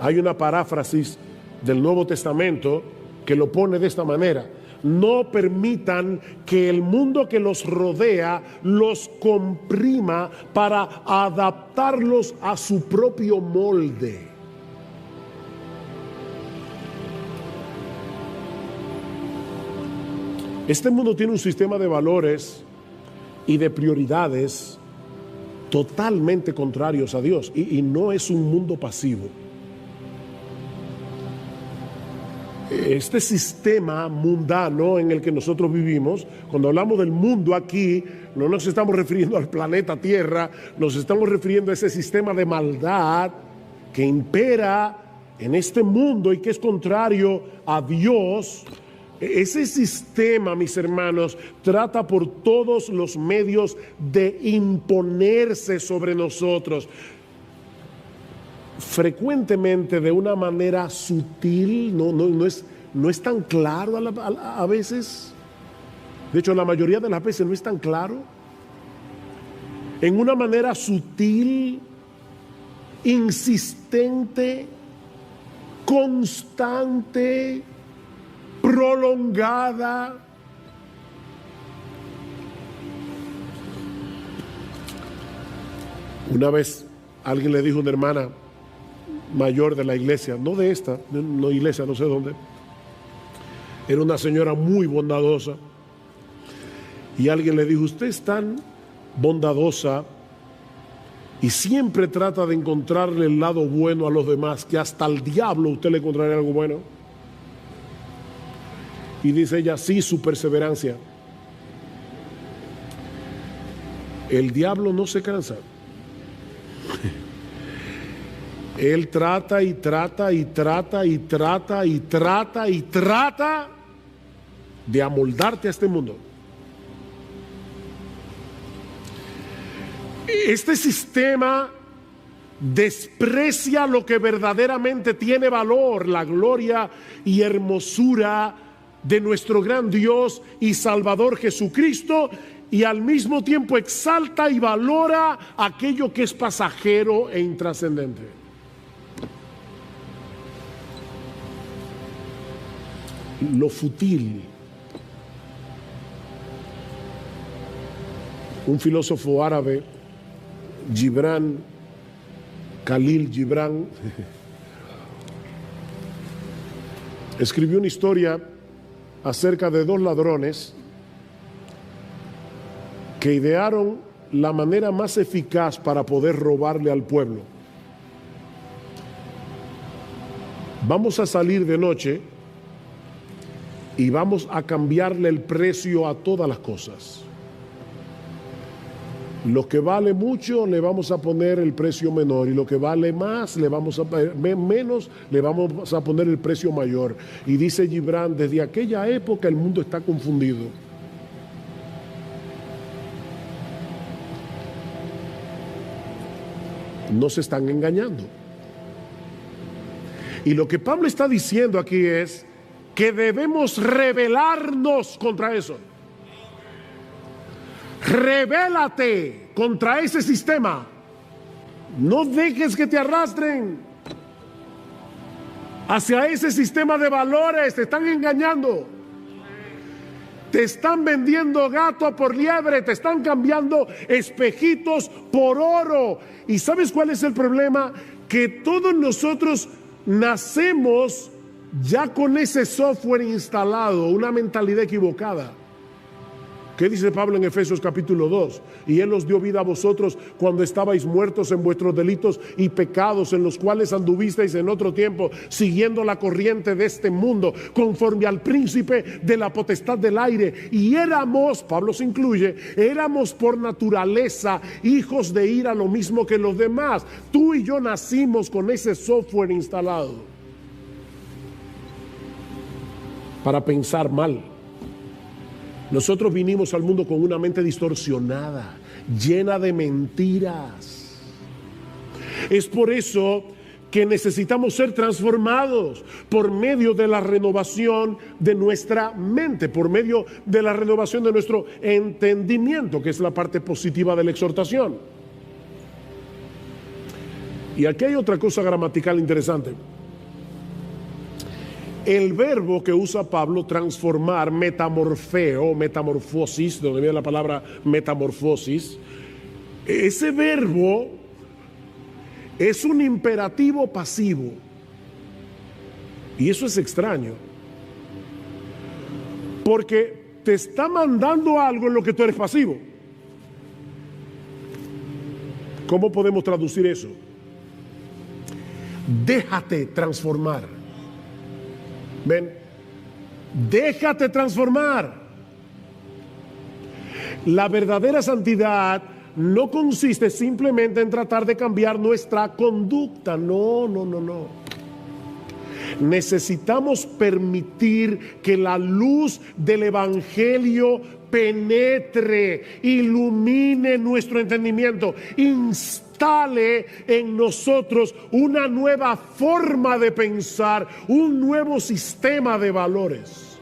Hay una paráfrasis del Nuevo Testamento que lo pone de esta manera: no permitan que el mundo que los rodea los comprima para adaptarlos a su propio molde. Este mundo tiene un sistema de valores y de prioridades totalmente contrarios a Dios, y no es un mundo pasivo. Este sistema mundano en el que nosotros vivimos, cuando hablamos del mundo aquí, no nos estamos refiriendo al planeta Tierra, nos estamos refiriendo a ese sistema de maldad que impera en este mundo y que es contrario a Dios. Ese sistema, mis hermanos, trata por todos los medios de imponerse sobre nosotros, frecuentemente de una manera sutil, no es tan claro a veces. De hecho, la mayoría de las veces no es tan claro. en una manera sutil, insistente, constante, prolongada. Una vez alguien le dijo a una hermana mayor de la iglesia, no de esta, no iglesia, no sé dónde, era una señora muy bondadosa, y alguien le dijo: usted es tan bondadosa y siempre trata de encontrarle el lado bueno a los demás, que hasta al diablo usted le encontraría algo bueno. Y dice ella: sí, su perseverancia. El diablo no se cansa. Él trata y trata y trata y trata y trata y trata de amoldarte a este mundo. Este sistema desprecia lo que verdaderamente tiene valor, la gloria y hermosura de nuestro gran Dios y Salvador Jesucristo, y al mismo tiempo exalta y valora aquello que es pasajero e intrascendente. Lo fútil. Un filósofo árabe, Gibran, Khalil Gibran, escribió una historia acerca de dos ladrones que idearon la manera más eficaz para poder robarle al pueblo. Vamos a salir de noche y vamos a cambiarle el precio a todas las cosas. Lo que vale mucho le vamos a poner el precio menor, y lo que vale más menos le vamos a poner el precio mayor. Y dice Gibran: desde aquella época el mundo está confundido. Nos están engañando. Y lo que Pablo está diciendo aquí es que debemos rebelarnos contra eso. Rebélate contra ese sistema. No dejes que te arrastren hacia ese sistema de valores. Te están engañando. Te están vendiendo gato por liebre. Te están cambiando espejitos por oro. ¿Y sabes cuál es el problema? Que todos nosotros nacemos ya con ese software instalado, una mentalidad equivocada. ¿Qué dice Pablo en Efesios capítulo 2? Y Él os dio vida a vosotros cuando estabais muertos en vuestros delitos y pecados, en los cuales anduvisteis en otro tiempo, siguiendo la corriente de este mundo, conforme al príncipe de la potestad del aire. Y éramos, Pablo se incluye, éramos por naturaleza hijos de ira, lo mismo que los demás. Tú y yo nacimos con ese software instalado para pensar mal. Nosotros vinimos al mundo con una mente distorsionada, llena de mentiras. Es por eso que necesitamos ser transformados por medio de la renovación de nuestra mente, por medio de la renovación de nuestro entendimiento, que es la parte positiva de la exhortación. Y aquí hay otra cosa gramatical interesante. El verbo que usa Pablo, transformar, metamorfeo, metamorfosis, de donde viene la palabra metamorfosis, ese verbo es un imperativo pasivo. Y eso es extraño, porque te está mandando algo en lo que tú eres pasivo. ¿Cómo podemos traducir eso? Déjate transformar. Ven, déjate transformar. La verdadera santidad no consiste simplemente en tratar de cambiar nuestra conducta. No. Necesitamos permitir que la luz del Evangelio penetre, ilumine nuestro entendimiento, instale en nosotros una nueva forma de pensar, un nuevo sistema de valores.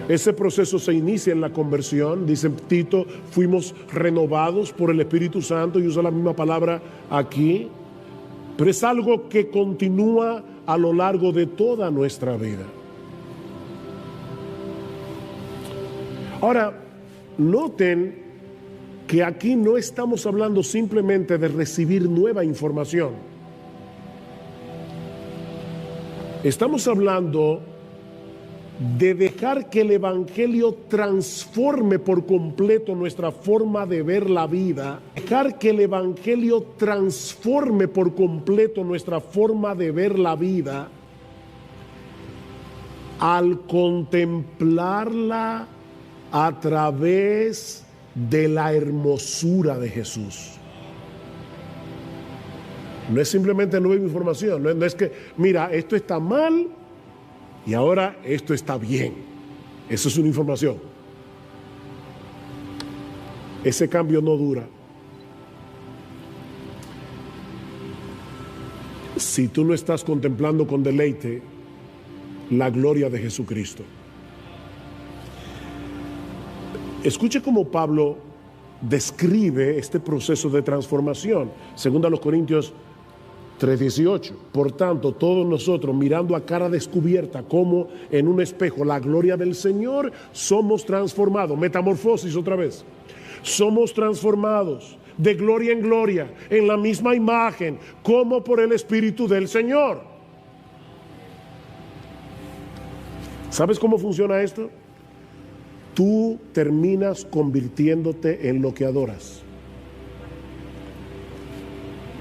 Ese proceso se inicia en la conversión, dice Tito, fuimos renovados por el Espíritu Santo, y usa la misma palabra aquí, pero es algo que continúa a lo largo de toda nuestra vida. Ahora, noten que aquí no estamos hablando simplemente de recibir nueva información. Estamos hablando de dejar que el Evangelio transforme por completo nuestra forma de ver la vida, dejar que el Evangelio transforme por completo nuestra forma de ver la vida al contemplarla a través de la hermosura de Jesús. No es simplemente nueva información, no es que, mira, esto está mal y ahora esto está bien. Eso es una información. Ese cambio no dura. Si tú no estás contemplando con deleite la gloria de Jesucristo. Escuche cómo Pablo describe este proceso de transformación. Según a los Corintios 3:18. Por tanto, todos nosotros, mirando a cara descubierta como en un espejo la gloria del Señor, somos transformados. Metamorfosis otra vez. Somos transformados de gloria en gloria, en la misma imagen, como por el Espíritu del Señor. ¿Sabes cómo funciona esto? Tú terminas convirtiéndote en lo que adoras.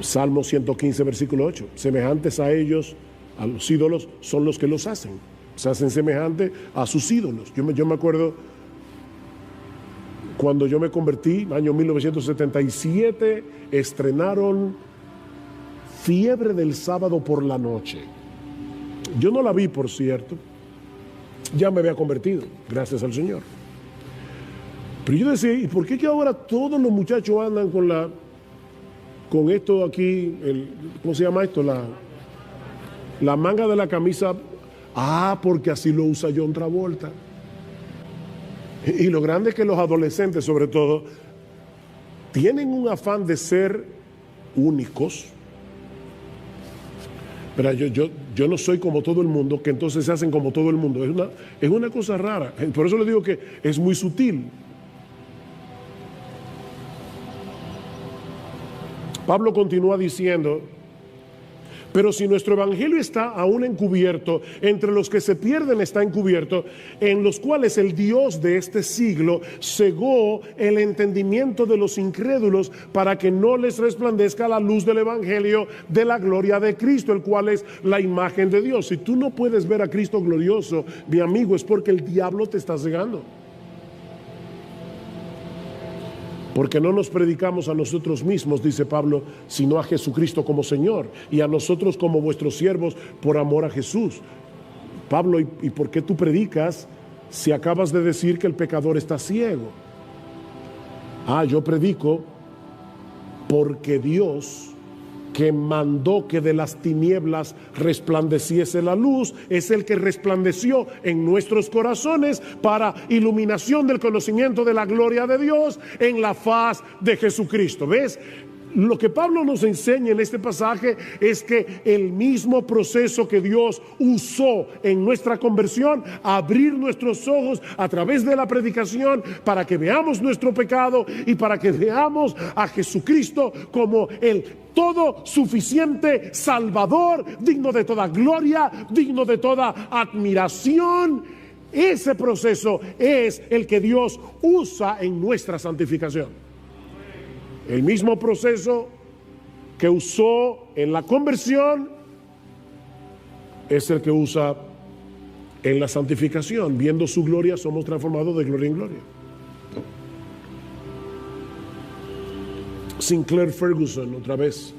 Salmo 115, versículo 8. Semejantes a ellos, a los ídolos, son los que los hacen. Se hacen semejantes a sus ídolos. Yo me acuerdo cuando yo me convertí, año 1977, estrenaron Fiebre del Sábado por la Noche. Yo no la vi, por cierto. Ya me había convertido, gracias al Señor. Pero yo decía, ¿y por qué que ahora todos los muchachos andan con esto aquí, ¿cómo se llama esto? La manga de la camisa. Porque así lo usa John Travolta. Y lo grande es que los adolescentes, sobre todo, tienen un afán de ser únicos. Pero yo no soy como todo el mundo, que entonces se hacen como todo el mundo. Es una cosa rara. Por eso le digo que es muy sutil. Pablo continúa diciendo, pero si nuestro evangelio está aún encubierto, entre los que se pierden está encubierto, en los cuales el Dios de este siglo cegó el entendimiento de los incrédulos para que no les resplandezca la luz del evangelio de la gloria de Cristo, el cual es la imagen de Dios. Si tú no puedes ver a Cristo glorioso, mi amigo, es porque el diablo te está cegando. Porque no nos predicamos a nosotros mismos, dice Pablo, sino a Jesucristo como Señor, y a nosotros como vuestros siervos por amor a Jesús. Pablo, ¿y por qué tú predicas si acabas de decir que el pecador está ciego? Yo predico porque Dios, que mandó que de las tinieblas resplandeciese la luz, es el que resplandeció en nuestros corazones para iluminación del conocimiento de la gloria de Dios en la faz de Jesucristo. ¿Ves? Lo que Pablo nos enseña en este pasaje es que el mismo proceso que Dios usó en nuestra conversión, abrir nuestros ojos a través de la predicación para que veamos nuestro pecado y para que veamos a Jesucristo como el todo suficiente Salvador, digno de toda gloria, digno de toda admiración. Ese proceso es el que Dios usa en nuestra santificación. El mismo proceso que usó en la conversión es el que usa en la santificación. Viendo su gloria, somos transformados de gloria en gloria. Sinclair Ferguson, otra vez,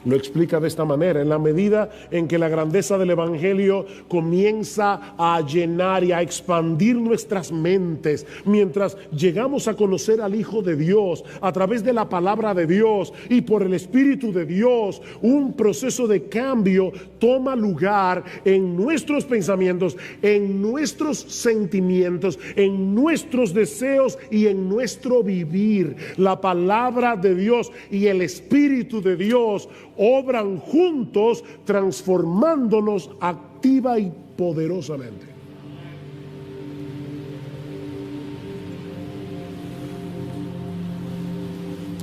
lo explica de esta manera: en la medida en que la grandeza del Evangelio comienza a llenar y a expandir nuestras mentes, mientras llegamos a conocer al Hijo de Dios a través de la palabra de Dios y por el Espíritu de Dios, un proceso de cambio toma lugar en nuestros pensamientos, en nuestros sentimientos, en nuestros deseos y en nuestro vivir. La palabra de Dios y el Espíritu de Dios obran juntos, transformándonos activa y poderosamente.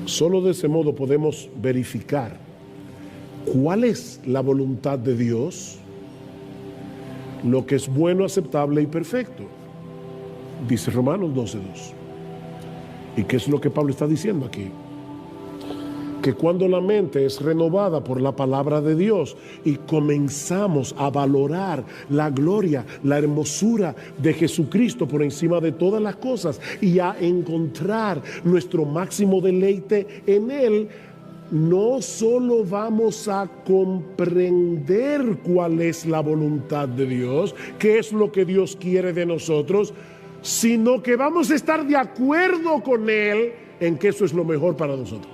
Solo de ese modo podemos verificar cuál es la voluntad de Dios, lo que es bueno, aceptable y perfecto. Dice Romanos 12:2. ¿Y qué es lo que Pablo está diciendo aquí? Que cuando la mente es renovada por la palabra de Dios y comenzamos a valorar la gloria, la hermosura de Jesucristo por encima de todas las cosas y a encontrar nuestro máximo deleite en Él, no solo vamos a comprender cuál es la voluntad de Dios, qué es lo que Dios quiere de nosotros, sino que vamos a estar de acuerdo con Él en que eso es lo mejor para nosotros.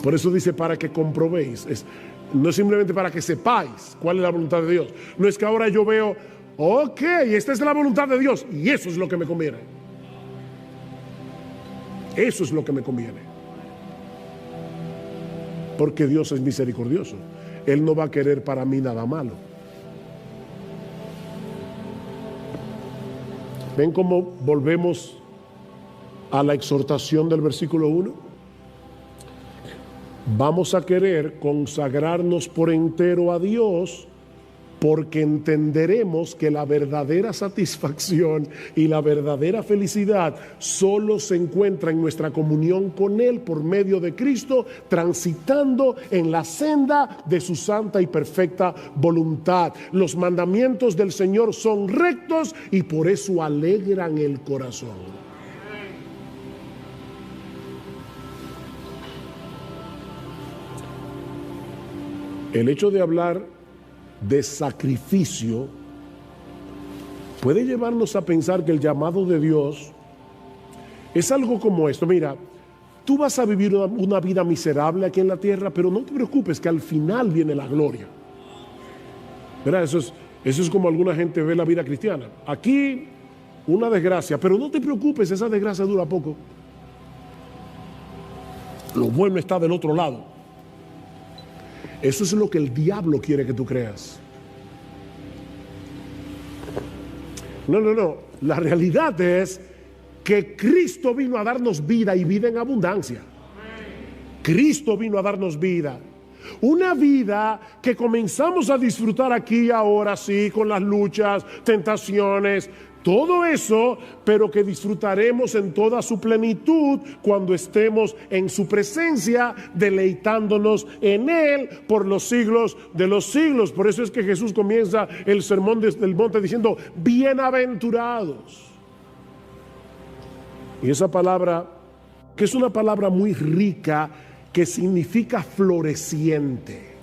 Por eso dice, para que comprobéis. No es simplemente para que sepáis cuál es la voluntad de Dios. No es que ahora yo veo, ok, esta es la voluntad de Dios y eso es lo que me conviene. Eso es lo que me conviene. Porque Dios es misericordioso. Él no va a querer para mí nada malo. ¿Ven cómo volvemos a la exhortación del versículo 1? Vamos a querer consagrarnos por entero a Dios porque entenderemos que la verdadera satisfacción y la verdadera felicidad solo se encuentra en nuestra comunión con Él por medio de Cristo, transitando en la senda de su santa y perfecta voluntad. Los mandamientos del Señor son rectos y por eso alegran el corazón. El hecho de hablar de sacrificio puede llevarnos a pensar que el llamado de Dios es algo como esto. Mira, tú vas a vivir una vida miserable aquí en la tierra, pero no te preocupes que al final viene la gloria. ¿Verdad? Eso es como alguna gente ve la vida cristiana. Aquí una desgracia, pero no te preocupes, esa desgracia dura poco. Lo bueno está del otro lado. Eso es lo que el diablo quiere que tú creas. No. La realidad es que Cristo vino a darnos vida y vida en abundancia. Cristo vino a darnos vida. Una vida que comenzamos a disfrutar aquí ahora, sí, con las luchas, tentaciones, todo eso, pero que disfrutaremos en toda su plenitud cuando estemos en su presencia, deleitándonos en Él por los siglos de los siglos. Por eso es que Jesús comienza el sermón desde el monte diciendo, bienaventurados. Y esa palabra, que es una palabra muy rica, que significa floreciente.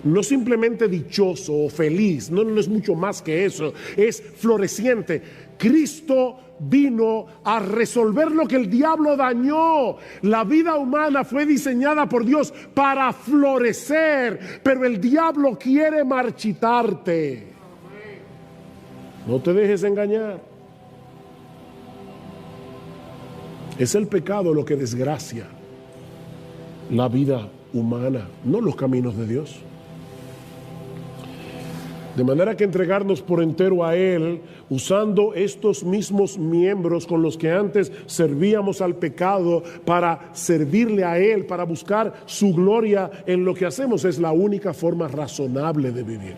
No simplemente dichoso o feliz, no es mucho más que eso, es floreciente. Cristo vino a resolver lo que el diablo dañó. La vida humana fue diseñada por Dios para florecer, pero el diablo quiere marchitarte. No te dejes engañar. Es el pecado lo que desgracia la vida humana, no los caminos de Dios. De manera que entregarnos por entero a Él, usando estos mismos miembros con los que antes servíamos al pecado para servirle a Él, para buscar su gloria en lo que hacemos, es la única forma razonable de vivir.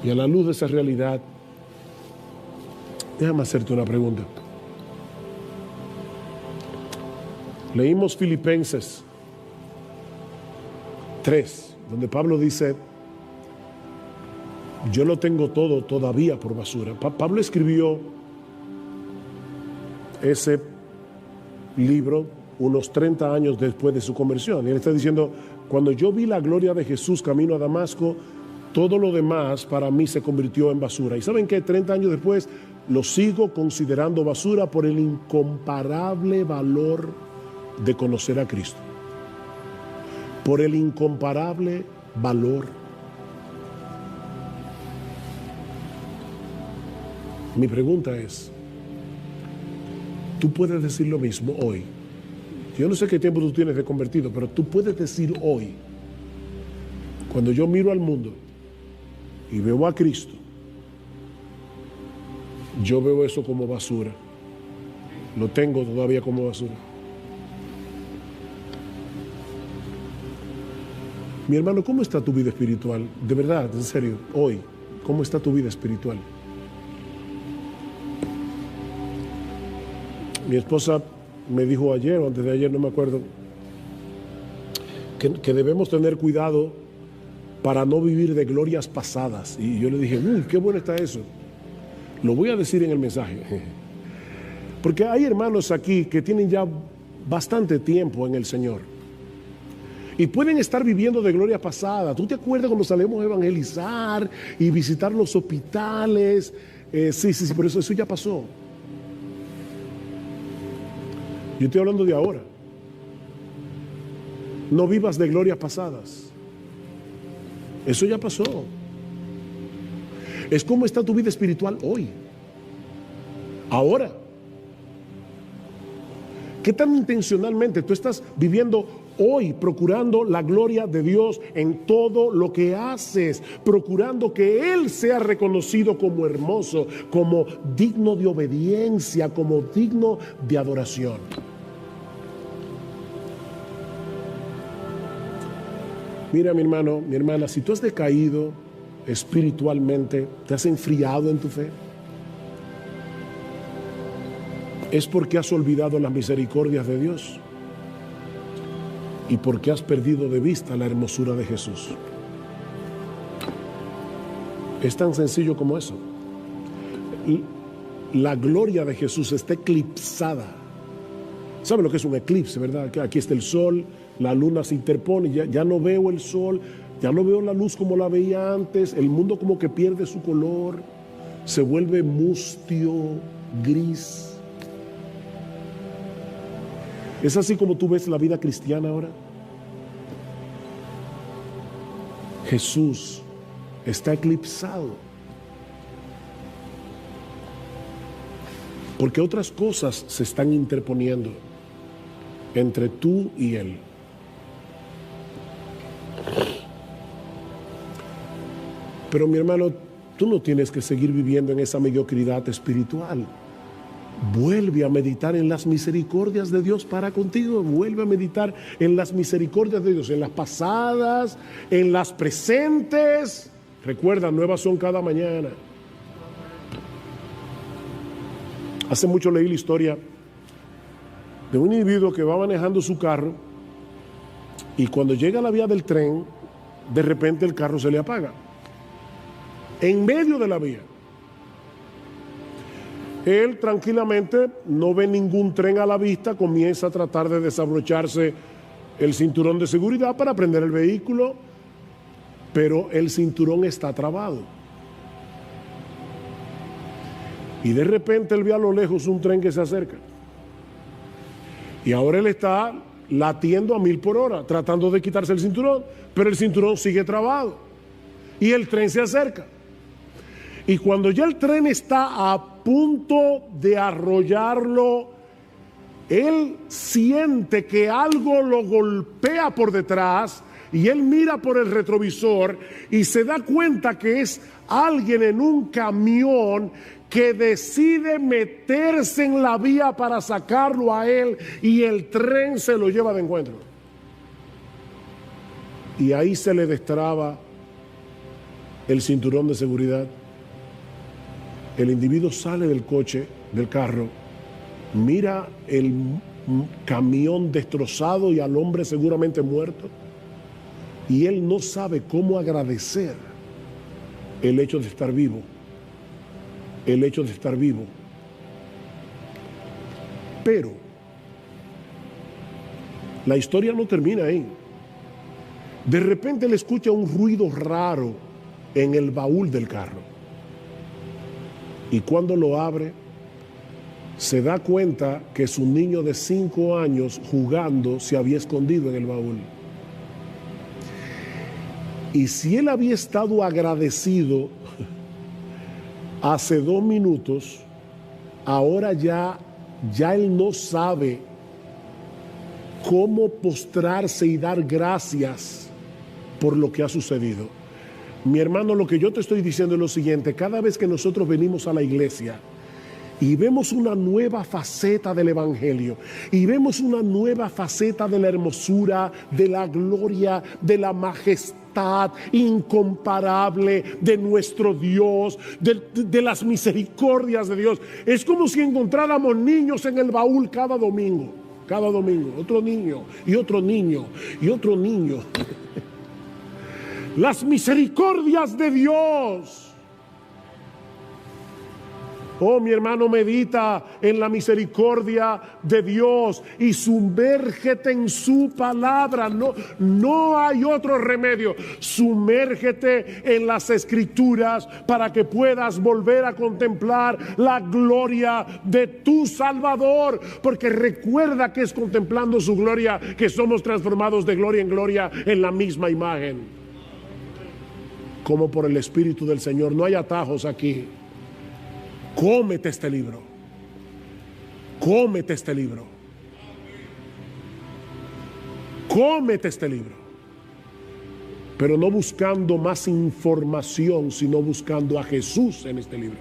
Y a la luz de esa realidad, déjame hacerte una pregunta. Leímos Filipenses 3, donde Pablo dice, yo lo tengo todo todavía por basura. Pablo escribió ese libro unos 30 años después de su conversión. Y él está diciendo, cuando yo vi la gloria de Jesús camino a Damasco, todo lo demás para mí se convirtió en basura. ¿Y saben qué? 30 años después lo sigo considerando basura por el incomparable valor de conocer a Cristo. Por el incomparable valor. Mi pregunta es, tú puedes decir lo mismo hoy. Yo no sé qué tiempo tú tienes de convertido, pero tú puedes decir hoy, cuando yo miro al mundo y veo a Cristo, yo veo eso como basura. Lo tengo todavía como basura. Mi hermano, ¿cómo está tu vida espiritual? De verdad, en serio, hoy, ¿cómo está tu vida espiritual? Mi esposa me dijo ayer o antes de ayer, no me acuerdo, que debemos tener cuidado para no vivir de glorias pasadas. Y yo le dije, uy, qué bueno está eso. Lo voy a decir en el mensaje. Porque hay hermanos aquí que tienen ya bastante tiempo en el Señor. Y pueden estar viviendo de gloria pasada. ¿Tú te acuerdas cuando salimos a evangelizar y visitar los hospitales? Sí, pero eso ya pasó. Yo estoy hablando de ahora. No vivas de glorias pasadas. Eso ya pasó. Es cómo está tu vida espiritual hoy. Ahora. ¿Qué tan intencionalmente tú estás viviendo hoy, procurando la gloria de Dios en todo lo que haces, procurando que Él sea reconocido como hermoso, como digno de obediencia, como digno de adoración? Mira, mi hermano, mi hermana, si tú has decaído espiritualmente, te has enfriado en tu fe, es porque has olvidado las misericordias de Dios y porque has perdido de vista la hermosura de Jesús. Es tan sencillo como eso. La gloria de Jesús está eclipsada. ¿Saben lo que es un eclipse, verdad? Que aquí está el sol, la luna se interpone, ya no veo el sol, ya no veo la luz como la veía antes, el mundo como que pierde su color, se vuelve mustio, gris. ¿Es así como tú ves la vida cristiana ahora? Jesús está eclipsado. Porque otras cosas se están interponiendo entre tú y Él. Pero mi hermano, tú no tienes que seguir viviendo en esa mediocridad espiritual. Vuelve a meditar en las misericordias de Dios para contigo. Vuelve a meditar en las misericordias de Dios, en las pasadas, en las presentes. Recuerda, nuevas son cada mañana. Hace mucho leí la historia de un individuo que va manejando su carro y cuando llega a la vía del tren, de repente el carro se le apaga. En medio de la vía. Él tranquilamente no ve ningún tren a la vista, comienza a tratar de desabrocharse el cinturón de seguridad para prender el vehículo, pero el cinturón está trabado. Y de repente él ve a lo lejos un tren que se acerca. Y ahora él está latiendo a 1000 por hora, tratando de quitarse el cinturón, pero el cinturón sigue trabado. Y el tren se acerca. Y cuando ya el tren está a punto de arrollarlo, él siente que algo lo golpea por detrás y él mira por el retrovisor y se da cuenta que es alguien en un camión que decide meterse en la vía para sacarlo a él y el tren se lo lleva de encuentro. Y ahí se le destraba el cinturón de seguridad. El individuo sale del coche, del carro, mira el camión destrozado y al hombre seguramente muerto, y él no sabe cómo agradecer el hecho de estar vivo, el hecho de estar vivo. Pero La historia no termina ahí. De repente le escucha un ruido raro en el baúl del carro. Y cuando lo abre, se da cuenta que su niño de 5 años jugando se había escondido en el baúl. Y si él había estado agradecido hace 2 minutos, ahora ya él no sabe cómo postrarse y dar gracias por lo que ha sucedido. Mi hermano, lo que yo te estoy diciendo es lo siguiente: cada vez que nosotros venimos a la iglesia y vemos una nueva faceta del evangelio, y vemos una nueva faceta de la hermosura, de la gloria, de la majestad incomparable de nuestro Dios, de las misericordias de Dios, es como si encontráramos niños en el baúl cada domingo, otro niño y otro niño y otro niño. Las misericordias de Dios. Oh, mi hermano, medita en la misericordia de Dios y sumérgete en su palabra. No hay otro remedio. Sumérgete en las escrituras para que puedas volver a contemplar la gloria de tu Salvador. Porque recuerda que es contemplando su gloria que somos transformados de gloria en gloria en la misma imagen. Como por el Espíritu del Señor. No hay atajos aquí. Cómete este libro. Cómete este libro. Cómete este libro. Pero no buscando más información, sino buscando a Jesús en este libro.